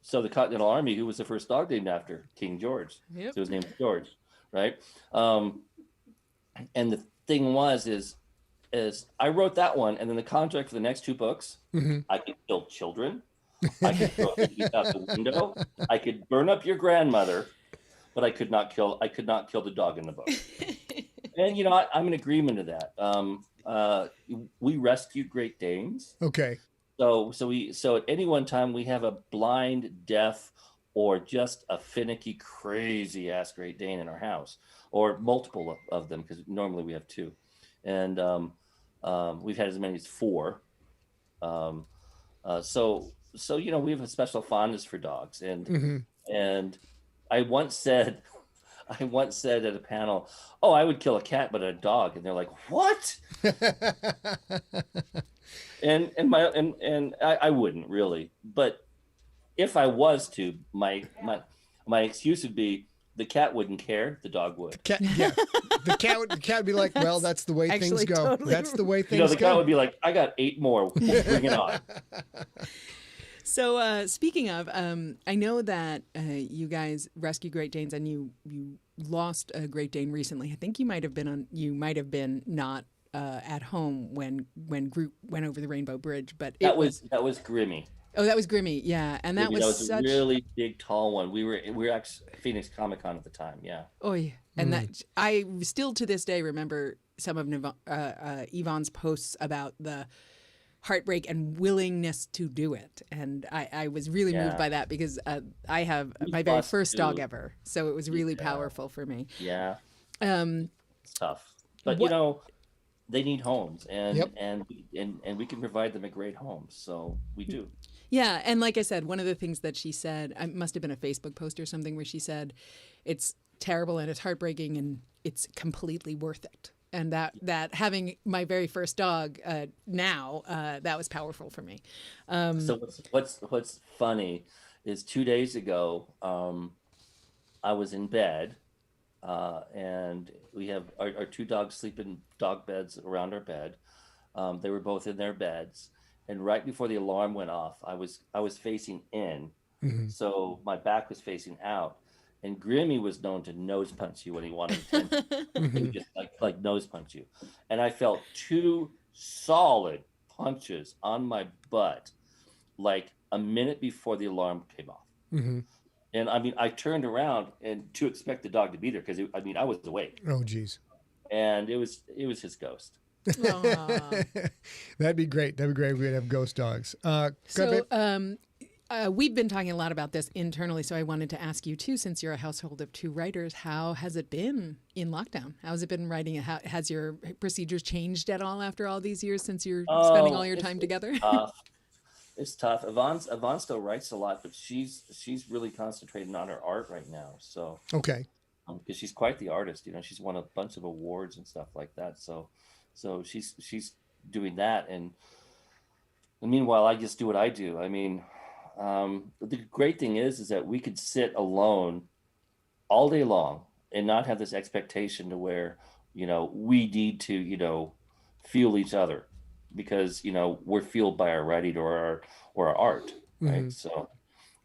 So the Continental Army, who was the first dog named after? King George. Yep. So his name was George, right? And the thing was, is I wrote that one, and then the contract for the next 2 books, I could kill children, I could throw things out the window, I could burn up your grandmother, but I could not kill the dog in the book. And you know, I'm in agreement to that. We rescued Great Danes. Okay. So at any one time we have a blind, deaf, or just a finicky, crazy ass Great Dane in our house, or multiple of them, because normally we have 2, and we've had as many as 4. So you know, we have a special fondness for dogs, and I once said at a panel, "Oh, I would kill a cat, but a dog," and they're like, "What?" and I wouldn't really, but if I was to, my excuse would be, the cat wouldn't care, the dog would. The cat would be like, well, that's the way things go. Totally. That's the way things You know, the go. cat would be like, I got 8 more. Bring it on. So speaking of, I know that you guys rescue Great Danes, and you lost a Great Dane recently. I think you might have been not at home when Group went over the Rainbow Bridge, but that was Grimmy. Oh, that was Grimmy, yeah, and that was a really big, tall one. We were actually Phoenix Comic Con at the time, yeah. Oh yeah, and that I still to this day remember some of Yvonne's posts about the heartbreak and willingness to do it, and I was really moved by that, because I have my very first dog ever, so it was really powerful for me. Yeah, it's tough, but you know, they need homes, and we can provide them a great home, so we do. Yeah, and like I said, one of the things that she said, it must have been a Facebook post or something, where she said, it's terrible and it's heartbreaking and it's completely worth it. And that having my very first dog now, that was powerful for me. So what's funny is 2 days ago, I was in bed, and we have our 2 dogs sleep in dog beds around our bed. They were both in their beds. And right before the alarm went off, I was facing in, so my back was facing out. And Grimmy was known to nose punch you when he wanted attention. He would just like nose punch you. And I felt 2 solid punches on my butt, like a minute before the alarm came off. And I mean, I turned around and to expect the dog to be there, because I was awake. Oh, geez. And it was his ghost. That'd be great. That'd be great if we'd have ghost dogs. We've been talking a lot about this internally, so I wanted to ask you too, since you're a household of 2 writers, how has it been in lockdown? How has it been writing? Has your procedures changed at all after all these years, since you're spending all your time together? It's tough. Yvonne still writes a lot, but she's really concentrating on her art right now. So okay, because she's quite the artist, you know, she's won a bunch of awards and stuff like that. So she's doing that, and meanwhile, I just do what I do. I mean, the great thing is that we could sit alone all day long and not have this expectation to where, you know, we need to, you know, feel each other, because, you know, we're fueled by our writing or our art, right? So,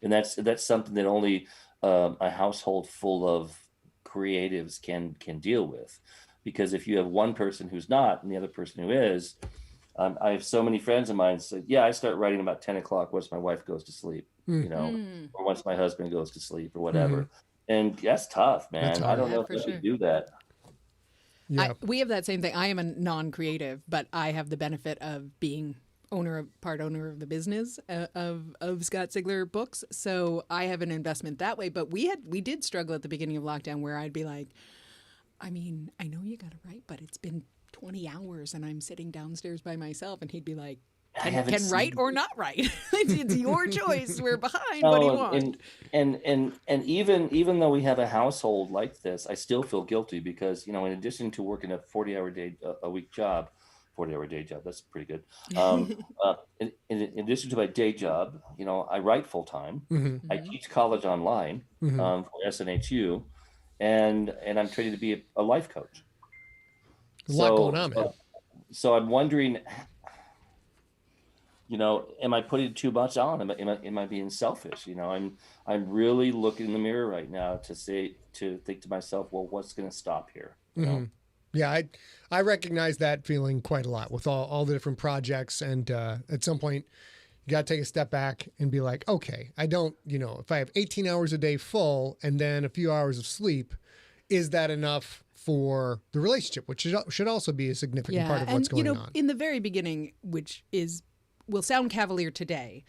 and that's something that only a household full of creatives can deal with. Because if you have one person who's not and the other person who is, I have so many friends of mine say, yeah, I start writing about 10 o'clock once my wife goes to sleep, you know, or once my husband goes to sleep or whatever. And that's tough, man. I don't know if I can do that. Yeah. We have that same thing. I am a non-creative, but I have the benefit of being part owner of the business of Scott Sigler Books. So I have an investment that way. But we did struggle at the beginning of lockdown, where I'd be like, I mean, I know you got to write, but it's been 20 hours and I'm sitting downstairs by myself. And he'd be like, can write or not write. It's your choice. We're behind. What do you want? And even though we have a household like this, I still feel guilty, because, you know, in addition to working a 40-hour day job, that's pretty good. In addition to my day job, you know, I write full time. I teach college online for SNHU, and I'm training to be a life coach. A lot going on, man. So I'm wondering, am I putting too much on? Am I being selfish? I'm really looking in the mirror right now to think to myself, well, what's going to stop here? Yeah, I recognize that feeling quite a lot with all the different projects. And at some point, you got to take a step back and be like, okay, I don't, if I have 18 hours a day full and then a few hours of sleep, is that enough for the relationship, which should also be a significant part of what's going on? In the very beginning, will sound cavalier today,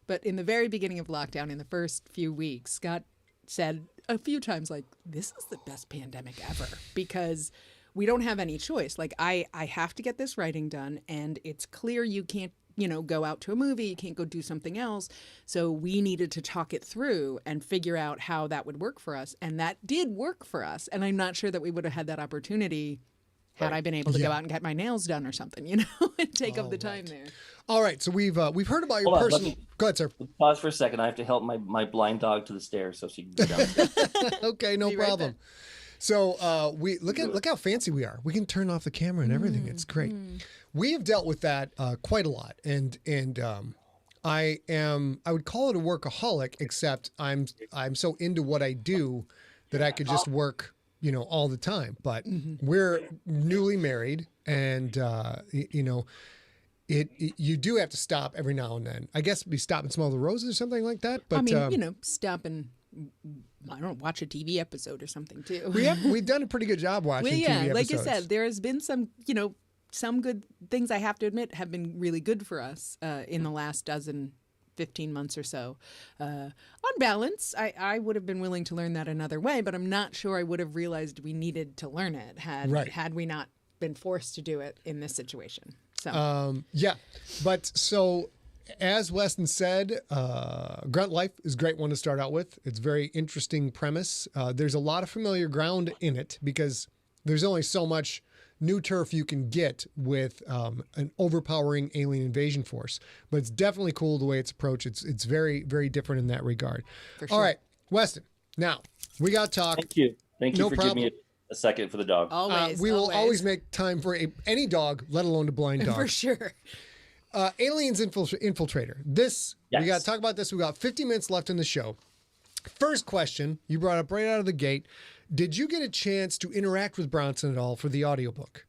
but in the very beginning of lockdown, in the first few weeks, Scott said a few times, like, this is the best pandemic ever, because we don't have any choice. Like, I have to get this writing done, and it's clear you can't, go out to a movie, you can't go do something else. So we needed to talk it through and figure out how that would work for us. And that did work for us. And I'm not sure that we would have had that opportunity had I been able to go out and get my nails done or something, and take up the time there. All right. So we've heard about your personal. Go ahead, sir. Pause for a second. I have to help my blind dog to the stairs so she can go downstairs. Okay, no problem. So we look how fancy we are. We can turn off the camera and everything. It's great. We have dealt with that quite a lot, and I would call it a workaholic, except I'm so into what I do that I could just work all the time. But we're newly married, and you do have to stop every now and then. I guess we stop and smell the roses or something like that. But stop and watch a TV episode or something too. We've done a pretty good job watching TV episodes. Like I said, there has been some good things, I have to admit, have been really good for us in the last 15 months or so. On balance, I would have been willing to learn that another way, but I'm not sure I would have realized we needed to learn it had we not been forced to do it in this situation. So but so as Weston said, Grunt Life is a great one to start out with. It's a very interesting premise. There's a lot of familiar ground in it because there's only so much new turf you can get with an overpowering alien invasion force. But it's definitely cool the way it's approached. It's very, very different in that regard. For sure. All right, Weston, now we got to talk. Thank you for giving me a second for the dog. We will always make time for any dog, let alone a blind dog. For sure. Aliens Infiltrator. We got to talk about this. We got 50 minutes left in the show. First question you brought up right out of the gate. Did you get a chance to interact with Bronson at all for the audiobook?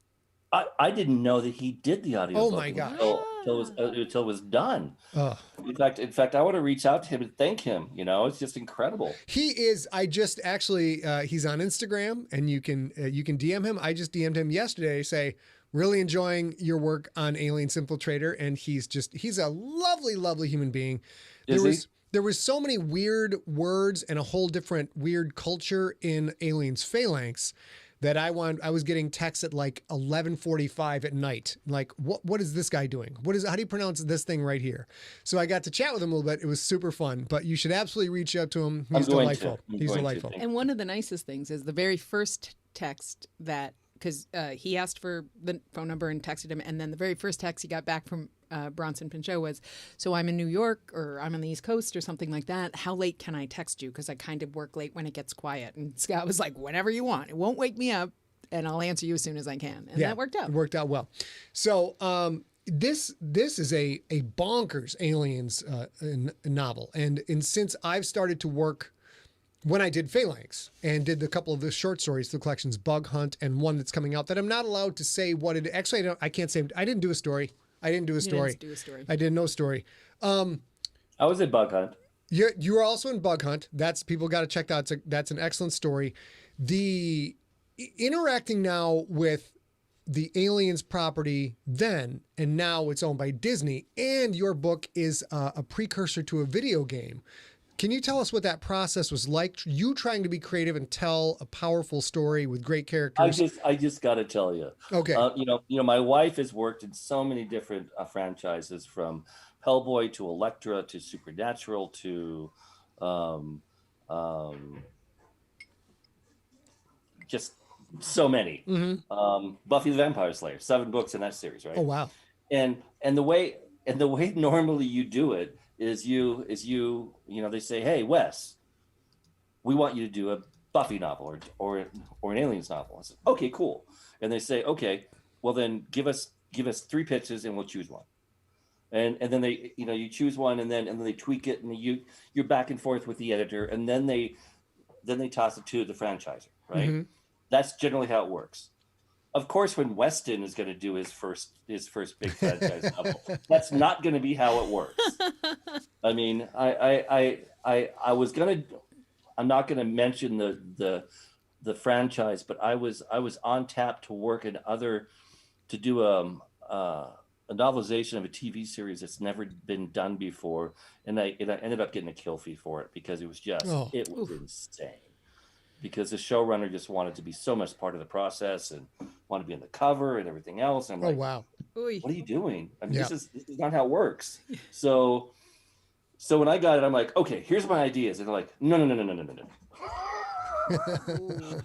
I didn't know that he did the audiobook. Oh my gosh. Until it was done. Oh. In fact, I want to reach out to him and thank him. It's just incredible. He is. I just actually, he's on Instagram, and you can DM him. I just DM'd him yesterday. Say, really enjoying your work on Aliens Infiltrator, and he's a lovely, lovely human being. There was so many weird words and a whole different weird culture in Aliens Phalanx that I was getting texts at like 11:45 at night. Like, what is this guy doing? How do you pronounce this thing right here? So I got to chat with him a little bit. It was super fun, but you should absolutely reach out to him. He's delightful. He's delightful. And one of the nicest things is the very first text because he asked for the phone number and texted him. And then the very first text he got back from Bronson Pinchot was, so I'm in New York or I'm on the East Coast or something like that. How late can I text you? Because I kind of work late when it gets quiet. And Scott was like, whenever you want. It won't wake me up and I'll answer you as soon as I can. And that worked out. It worked out well. So this is a bonkers aliens novel. And since I've started to work when I did Phalanx and did a couple of the short stories, the collections Bug Hunt and one that's coming out that I'm not allowed to say what it. Actually, I can't say. I didn't do a story. I didn't do a story. I did no story. I was in Bug Hunt. You were also in Bug Hunt. People got to check that out. That's an excellent story. The interacting now with the Aliens property then, and now it's owned by Disney, and your book is a precursor to a video game. Can you tell us what that process was like? You trying to be creative and tell a powerful story with great characters. I just got to tell you. Okay. My wife has worked in so many different franchises, from Hellboy to Elektra to Supernatural to just so many. Mm-hmm. Buffy the Vampire Slayer, 7 books in that series, right? Oh wow. And the way normally you do it is you they say, hey, Wes, we want you to do a Buffy novel or an Aliens novel. I said, okay, cool. And they say, okay, well then give us give us 3 pitches and we'll choose one. And then they, you choose one, and then they tweak it, and you're back and forth with the editor, and then they toss it to the franchiser, right? Mm-hmm. That's generally how it works. Of course, when Weston is going to do his first big franchise novel, that's not going to be how it works. I mean, I was going to, I'm not going to mention the franchise, but I was on tap to work to do a novelization of a TV series that's never been done before, and I ended up getting a kill fee for it because it was insane. Because the showrunner just wanted to be so much part of the process and wanted to be on the cover and everything else. And I'm like, wow, what are you doing? I mean, this is not how it works. So when I got it, I'm like, okay, here's my ideas, and they're like, no.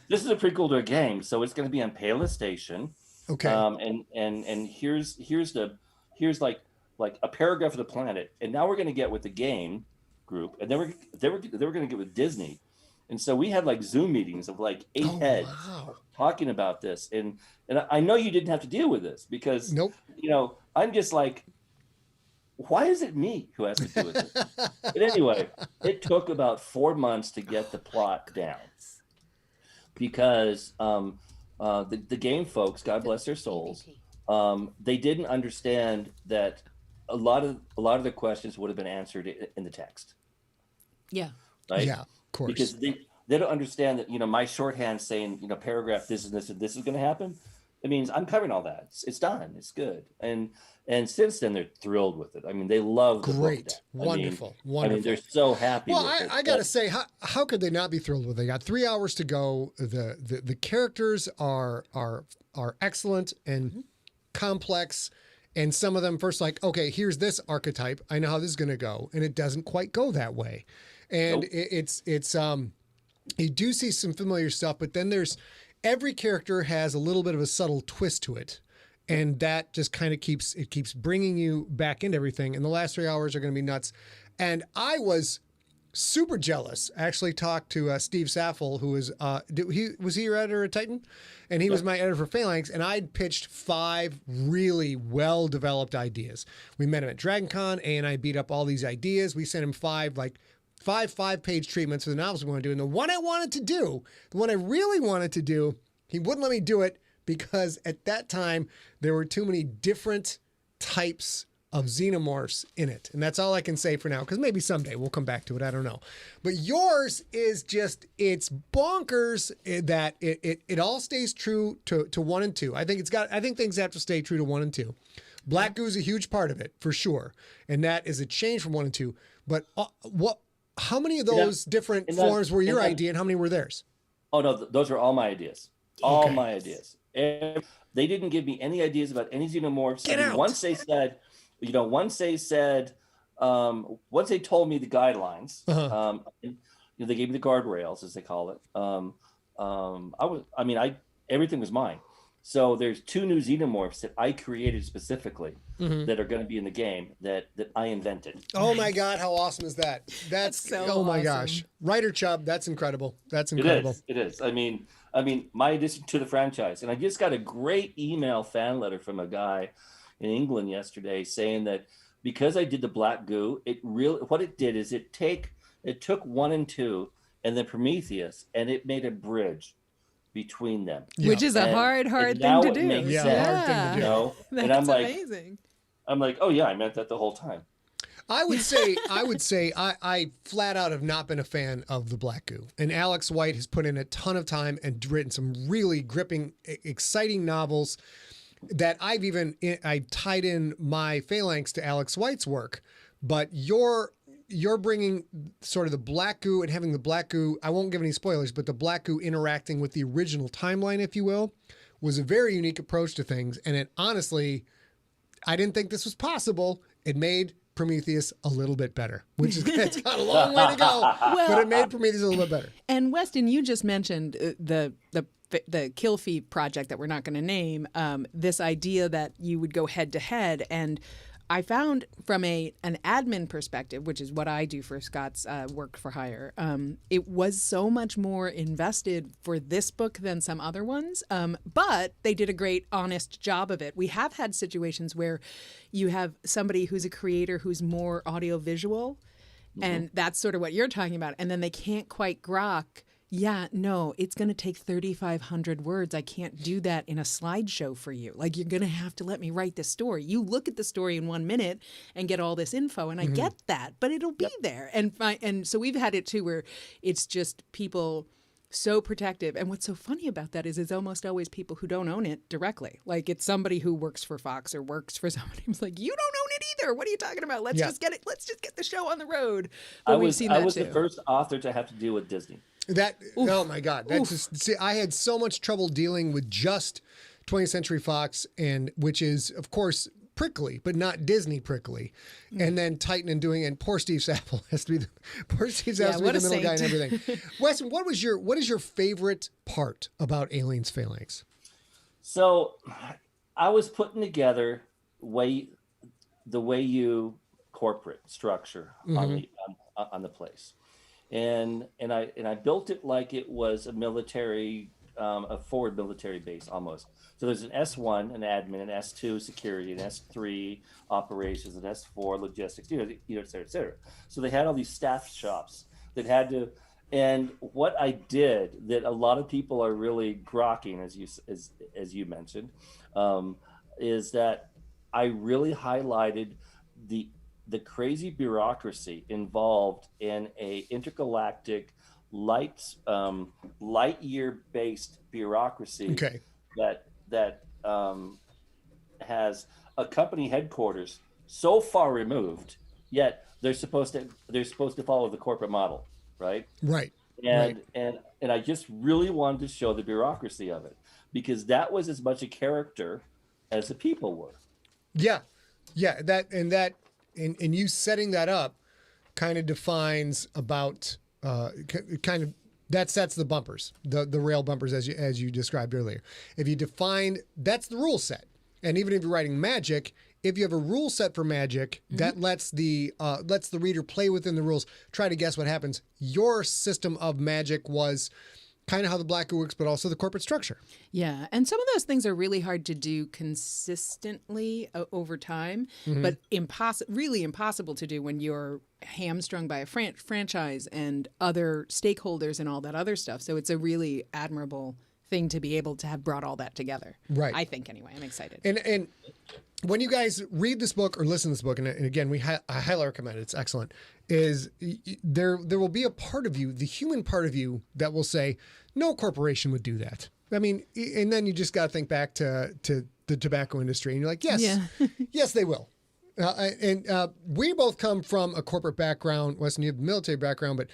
This is a prequel to a game, so it's going to be on Payless Station. Okay. And here's like a paragraph of the planet, and now we're going to get with the game group, and then they were going to get with Disney, and so we had like Zoom meetings of like 8 heads talking about this, and I know you didn't have to deal with this because nope. I'm just like, why is it me who has to do with this? But anyway, it took about 4 months to get the plot down because the game folks, God bless their souls, they didn't understand that a lot of the questions would have been answered in the text. Yeah. Right? Yeah, of course. Because they don't understand that, my shorthand saying, paragraph this and this and this is going to happen. It means I'm covering all that. It's done. It's good. And since then they're thrilled with it. I mean, they love the great, book. wonderful. I mean, they're so happy. Well, with it. I got to say, how could they not be thrilled with it? They got 3 hours to go. The characters are excellent and complex, and some of them first like, okay, here's this archetype. I know how this is going to go, and it doesn't quite go that way. And nope. it's you do see some familiar stuff, but then every character has a little bit of a subtle twist to it. And that just kind of keeps bringing you back into everything. And the last 3 hours are going to be nuts. And I was super jealous. I actually talked to Steve Saffel, who was he your editor at Titan? And he was my editor for Phalanx. And I'd pitched 5 really well-developed ideas. We met him at DragonCon. A and I beat up all these ideas. We sent him 5 5-page treatments for the novels we want to do. And the one I really wanted to do, he wouldn't let me do it because at that time there were too many different types of xenomorphs in it. And that's all I can say for now, because maybe someday we'll come back to it. I don't know. But yours is just, it's bonkers that it all stays true to 1 and 2. I think things have to stay true to 1 and 2. Black Goo is a huge part of it, for sure. And that is a change from 1 and 2. But how many of those different forms were your idea and how many were theirs? Oh, no, those are all my ideas. All my ideas. And they didn't give me any ideas about any xenomorphs. Once they said, once they told me the guidelines, they gave me the guardrails, as they call it. Everything was mine. So there's 2 new xenomorphs that I created specifically that are going to be in the game that I invented. Oh my God, how awesome is that? That's so awesome. My gosh. Writer Chubb, that's incredible. That's incredible. It is. I mean, my addition to the franchise. And I just got a great email fan letter from a guy in England yesterday saying that because I did the Black Goo, what it did is it took 1 and 2 and then Prometheus, and it made a bridge between them, which is a hard thing to do. Hard thing to do. And I'm like, amazing. I'm like, oh yeah, I meant that the whole time. I would say I flat out have not been a fan of the Black Goo. And Alex White has put in a ton of time and written some really gripping, exciting novels that I tied in my Phalanx to Alex White's work. But you're bringing sort of the Black Goo and having the Black Goo, I won't give any spoilers, but the Black Goo interacting with the original timeline, if you will, was a very unique approach to things. And it honestly, I didn't think this was possible. It made Prometheus a little bit better, which is, it's got a long way to go, but it made Prometheus a little bit better. And Weston, you just mentioned the Kill Fee project that we're not going to name, this idea that you would go head to head. And I found from an admin perspective, which is what I do for Scott's work for hire, it was so much more invested for this book than some other ones. But they did a great, honest job of it. We have had situations where you have somebody who's a creator who's more audiovisual, and that's sort of what you're talking about. And then they can't quite grok. Yeah, no, it's going to take 3,500 words. I can't do that in a slideshow for you. Like, you're going to have to let me write this story. You look at the story in 1 minute and get all this info, and I get that, but it'll be there. And so we've had it too where it's just people so protective. And what's so funny about that is it's almost always people who don't own it directly. Like, it's somebody who works for Fox or works for somebody who's like, you don't own it either. What are you talking about? Let's just get it. Let's just get the show on the road. But I was the first author to have to deal with Disney. Oh my God, that's just, see, I had so much trouble dealing with just 20th Century Fox, and which is of course prickly, but not Disney prickly, and then Titan and doing, and poor Steve Sapple has to be the middle guy and everything. Weston, what is your favorite part about Aliens Phalanx? So, I was putting together the way you corporate structure on the place. And I built it like it was a military, a forward military base almost. So there's an S1, an admin, an S2 security, an S3 operations, an S4 logistics, et cetera, et cetera. So they had all these staff shops that had to. And what I did that a lot of people are really grokking, as you mentioned, is that I really highlighted the crazy bureaucracy involved in a intergalactic light year based bureaucracy that has a company headquarters so far removed, yet they're supposed to follow the corporate model, right? Right. And I just really wanted to show the bureaucracy of it, because that was as much a character as the people were. Yeah. And you setting that up kind of defines about that sets the bumpers, the rail bumpers as you described earlier. If you define, that's the rule set. And even if you're writing magic, if you have a rule set for magic, that lets the reader play within the rules, try to guess what happens. Your system of magic was kind of how the Black works, but also the corporate structure. Yeah, and some of those things are really hard to do consistently over time, but really impossible to do when you're hamstrung by a franchise and other stakeholders and all that other stuff. So it's a really admirable thing to be able to have brought all that together. Right. I think, anyway. I'm excited. And when you guys read this book or listen to this book, and again, I highly recommend it, it's excellent, is there will be a part of you, the human part of you, that will say, no corporation would do that. I mean, and then you just got to think back to the tobacco industry, and you're like, yes, yes, they will. We both come from a corporate background. Weston, you have a military background, but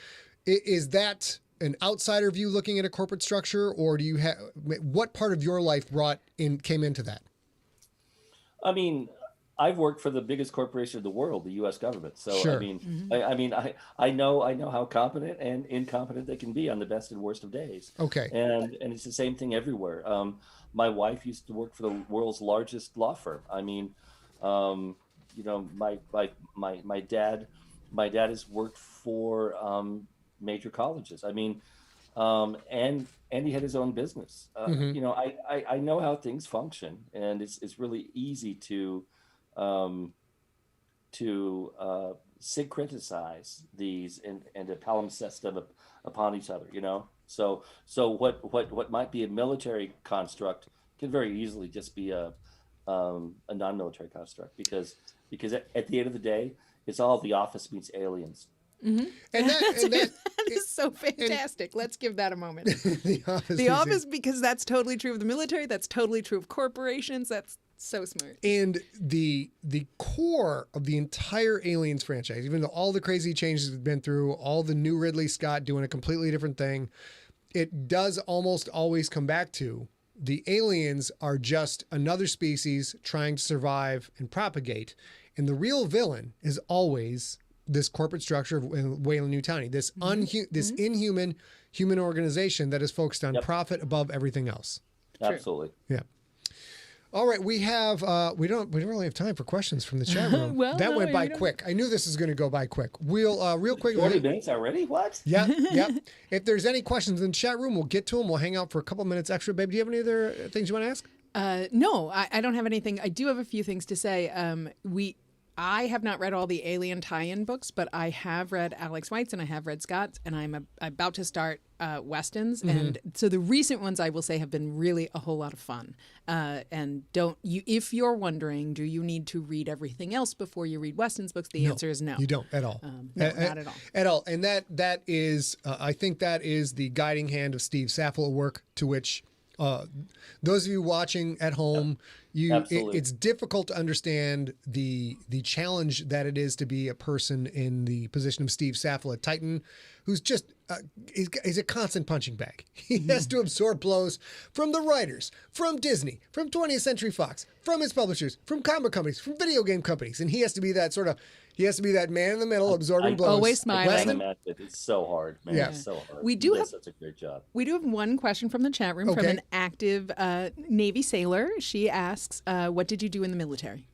is that an outsider view looking at a corporate structure, or do you have, what part of your life came into that? I mean, I've worked for the biggest corporation in the world, the U.S. government. So sure. I know how competent and incompetent they can be on the best and worst of days. Okay. And it's the same thing everywhere. My wife used to work for the world's largest law firm. I mean, my dad has worked for major colleges. I mean, and he had his own business. I know how things function, and it's really easy to syncretize these and to palimpsest them upon each other. So what might be a military construct can very easily just be a non-military construct, because at the end of the day, it's all The Office meets Aliens. Mm-hmm. And that is so fantastic. Let's give that a moment. The Office, because that's totally true of the military. That's totally true of corporations. That's so smart. And the core of the entire Aliens franchise, even though all the crazy changes we've been through, all the new Ridley Scott doing a completely different thing, it does almost always come back to the aliens are just another species trying to survive and propagate. And the real villain is always this corporate structure of Weyland-Yutani, this inhuman human organization that is focused on profit above everything else. Absolutely. Yeah. All right, we have we don't really have time for questions from the chat room. Well, that no, went by you don't- quick. I knew this was going to go by quick. We'll real quick. 40 minutes already? What? Yep, yep. If there's any questions in the chat room, we'll get to them. We'll hang out for a couple minutes extra. Babe, do you have any other things you want to ask? No, I don't have anything. I do have a few things to say. I have not read all the Alien tie-in books, but I have read Alex White's and I have read Scott's, and I'm about to start Weston's. And so the recent ones I will say have been really a whole lot of fun. And if you're wondering, do you need to read everything else before you read Weston's books? The answer is no. You don't at all. No, not at all. At all. And that is, I think that is the guiding hand of Steve Saffola work, to which those of you watching at home, it's difficult to understand the challenge that it is to be a person in the position of Steve Saffola, Titan, who's just is a constant punching bag. He has to absorb blows from the writers, from Disney, from 20th Century Fox, from his publishers, from comic companies, from video game companies, and he has to be that man in the middle, absorbing blows. Always smiling. It's so hard, man. Yeah. It's so hard. We do He have does such a great job. We do have one question from the chat room from Okay. an active Navy sailor. She asks, "What did you do in the military?"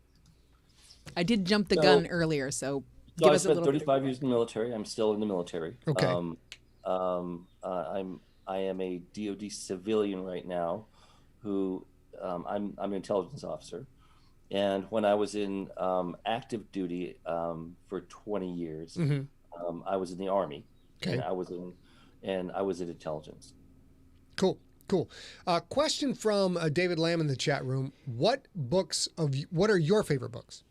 I did jump the gun earlier, so give I us a spent little. 35 years in the military. I'm still in the military. Okay. I am a DoD civilian right now, who I'm an intelligence officer, and when I was in active duty for 20 years, I was in the Army, Okay. and I was in intelligence. Cool. Question from David Lamb in the chat room. What are your favorite books?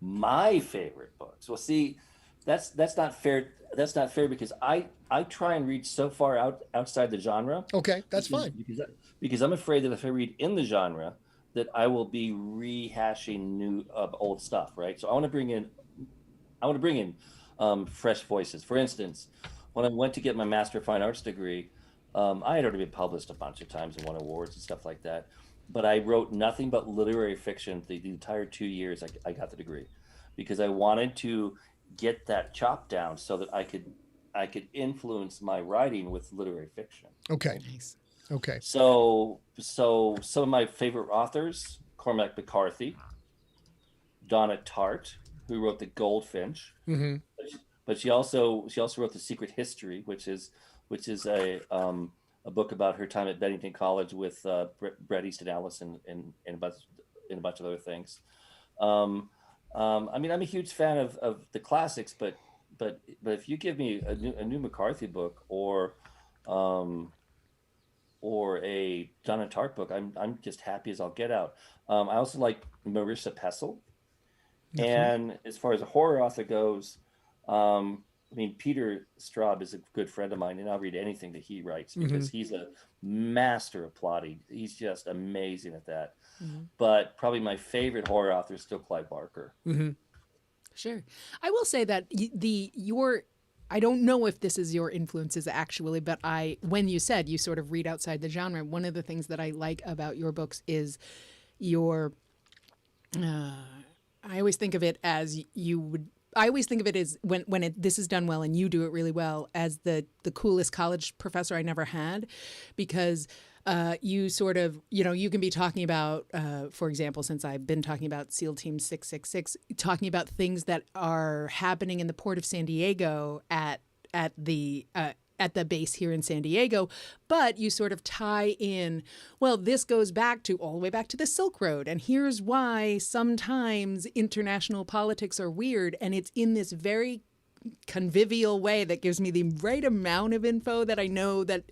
My favorite books. Well, see, that's not fair. That's not fair because I try and read so far outside the genre. Okay, that's fine. Because I'm afraid that if I read in the genre, that I will be rehashing old stuff, right? So I want to bring in fresh voices. For instance, when I went to get my Master of Fine Arts degree, I had already been published a bunch of times and won awards and stuff like that. But I wrote nothing but literary fiction the entire 2 years I got the degree, because I wanted to get that chop down so that I could influence my writing with literary fiction. Okay. Nice. Okay. So some of my favorite authors: Cormac McCarthy, Donna Tartt, who wrote The Goldfinch, but she also wrote The Secret History, which is a book about her time at Bennington College with Bret Easton Ellis and a bunch of other things. I mean, I'm a huge fan of the classics, but if you give me a new McCarthy book or a Donna Tartt book, I'm just happy as I'll get out. I also like Marissa Pessel, and as far as a horror author goes, I mean, Peter Straub is a good friend of mine, and I'll read anything that he writes because he's a master of plotting. He's just amazing at that. But probably my favorite horror author is still Clive Barker. Sure. I will say that I don't know if this is your influences actually, but when you said you sort of read outside the genre, one of the things that I like about your books is I always think of it as when this is done well and you do it really well as the coolest college professor I never had, because you sort of, you can be talking about, for example, since I've been talking about SEAL Team 666, talking about things that are happening in the port of San Diego at the base here in San Diego, but you sort of tie in, well, this goes all the way back to the Silk Road, and here's why sometimes international politics are weird, and it's in this very convivial way that gives me the right amount of info that I know that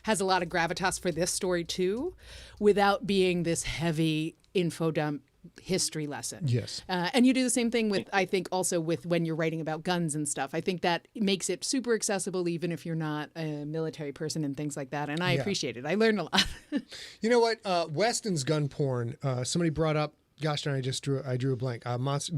has a lot of gravitas for this story too, without being this heavy info dump history lesson. Yes. And you do the same thing with, I think, also with when you're writing about guns and stuff. I think that makes it super accessible even if you're not a military person and things like that. And I appreciate it. I learned a lot. You know what? Weston's gun porn, somebody brought up, gosh darn, I drew a blank.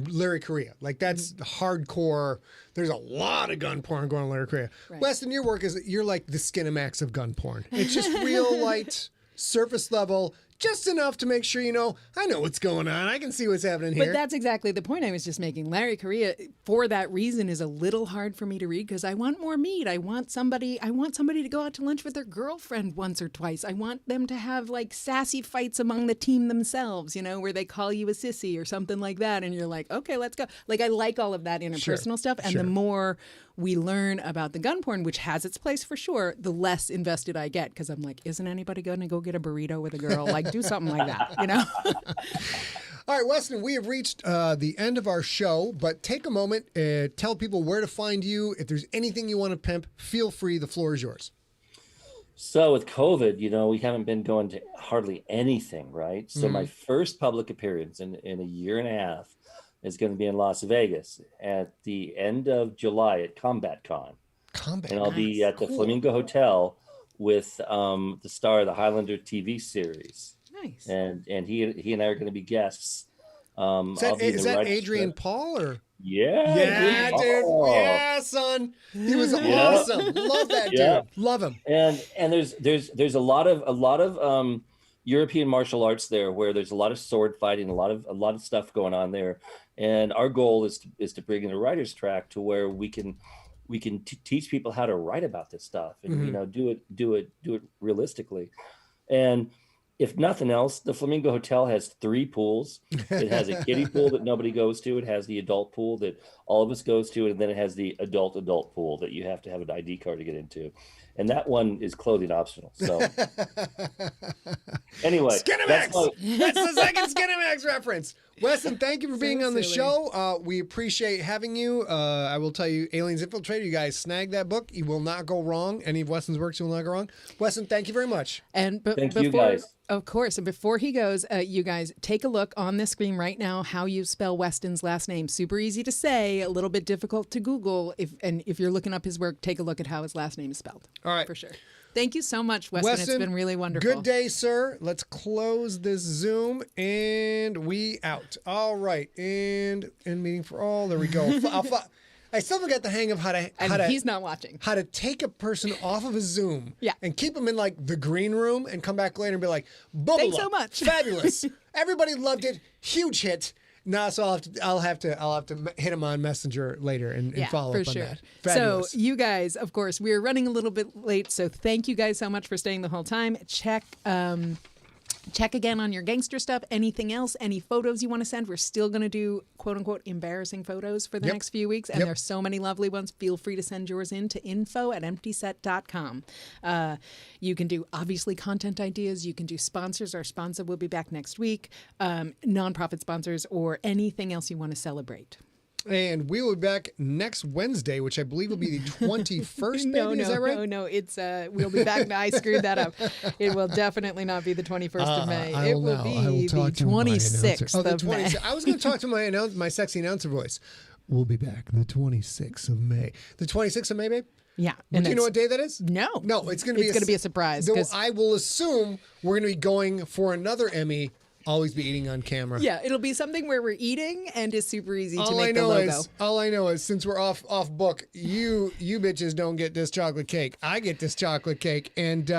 Larry Correa. Like, that's hardcore. There's a lot of gun porn going on Larry Correa. Right. Weston, your work you're like the Skinamax of gun porn. It's just real light, surface level, just enough to make sure I know what's going on. I can see what's happening here. But that's exactly the point I was just making. Larry Correia, for that reason, is a little hard for me to read because I want more meat. I want somebody to go out to lunch with their girlfriend once or twice. I want them to have like sassy fights among the team themselves, where they call you a sissy or something like that, and you're like, okay, let's go. Like I like all of that interpersonal stuff, and the more we learn about the gun porn, which has its place for sure, the less invested I get because I'm like, isn't anybody going to go get a burrito with a girl? Like, do something like that, All right, Weston, we have reached the end of our show, but take a moment, tell people where to find you. If there's anything you want to pimp, feel free. The floor is yours. So with COVID, we haven't been going to hardly anything, right? So my first public appearance in a year and a half is going to be in Las Vegas at the end of July at Combat Con. And I'll be at the Flamingo Hotel with the star of the Highlander TV series. Nice. And he and I are going to be guests. Is that Adrian Paul or? Yeah, dude. Yeah, son. He was awesome. Love that dude. Love him. And there's a lot of European martial arts there where there's a lot of sword fighting, a lot of stuff going on there. And our goal is to bring in a writer's track to where we can teach people how to write about this stuff and do it realistically. And if nothing else, the Flamingo Hotel has 3 pools. It has a kiddie pool that nobody goes to. It has the adult pool that all of us goes to, and then it has the adult pool that you have to have an ID card to get into. And that one is clothing optional. So anyway, Skinamax. That's the second Skinamax reference. Weston, thank you for being on the show. We appreciate having you. I will tell you, Aliens Infiltrator, you guys snag that book. You will not go wrong. Any of Weston's works, you will not go wrong. Weston, thank you very much. And thank you guys. Of course. And before he goes, you guys take a look on the screen right now how you spell Weston's last name. Super easy to say, a little bit difficult to Google. If you're looking up his work, take a look at how his last name is spelled. All right. For sure. Thank you so much, Weston. It's been really wonderful. Good day, sir. Let's close this Zoom and we out. All right. And end meeting for all. There we go. I still haven't got the hang of how to he's not watching. How to take a person off of a Zoom and keep them in like the green room and come back later and be like, Bubba, thanks so much. Fabulous. Everybody loved it. Huge hit. No, so I'll have to hit him on Messenger later and follow up on that. Fabulous. So you guys, of course, we're running a little bit late, so thank you guys so much for staying the whole time. Check again on your gangster stuff. Anything else? Any photos you want to send? We're still going to do quote unquote embarrassing photos for the next few weeks, and there's so many lovely ones. Feel free to send yours in to info@emptyset.com. You can do obviously content ideas. You can do sponsors. Our sponsor will be back next week. Nonprofit sponsors or anything else you want to celebrate. And we will be back next Wednesday, which I believe will be the 21st. Is that right? No. It's we'll be back. I screwed that up. It will definitely not be the 21st of May. It will be the 26th of May. I was going to talk to my sexy announcer voice. We'll be back the 26th of May. The 26th of May, babe? Yeah. Do you know what day that is? No. No, it's going to be a surprise. I will assume we're going to be going for another Emmy. Always be eating on camera. Yeah, it'll be something where we're eating and it's super easy to make the logo. All I know is since we're off book, you bitches don't get this chocolate cake. I get this chocolate cake. And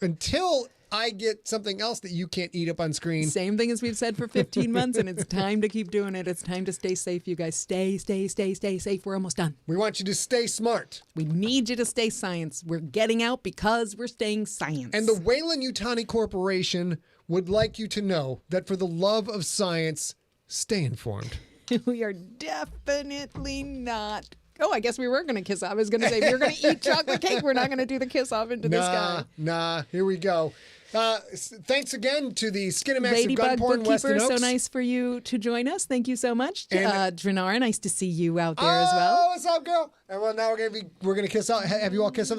until I get something else that you can't eat up on screen. Same thing as we've said for 15 months, and it's time to keep doing it. It's time to stay safe, you guys. Stay safe. We're almost done. We want you to stay smart. We need you to stay science. We're getting out because we're staying science. And the Wayland-Yutani Corporation would like you to know that for the love of science, stay informed. We are definitely not. Oh, I guess we were going to kiss off. I was going to say, we're going to eat chocolate cake. We're not going to do the kiss off into the sky. Nah, here we go. Thanks again to the Skinamax Ladybug of Gun Porn, Weston Ochse. So nice for you to join us. Thank you so much. Drenara, nice to see you out there as well. Oh, what's up, girl? And well, now we're gonna kiss out. Have you all kissed up?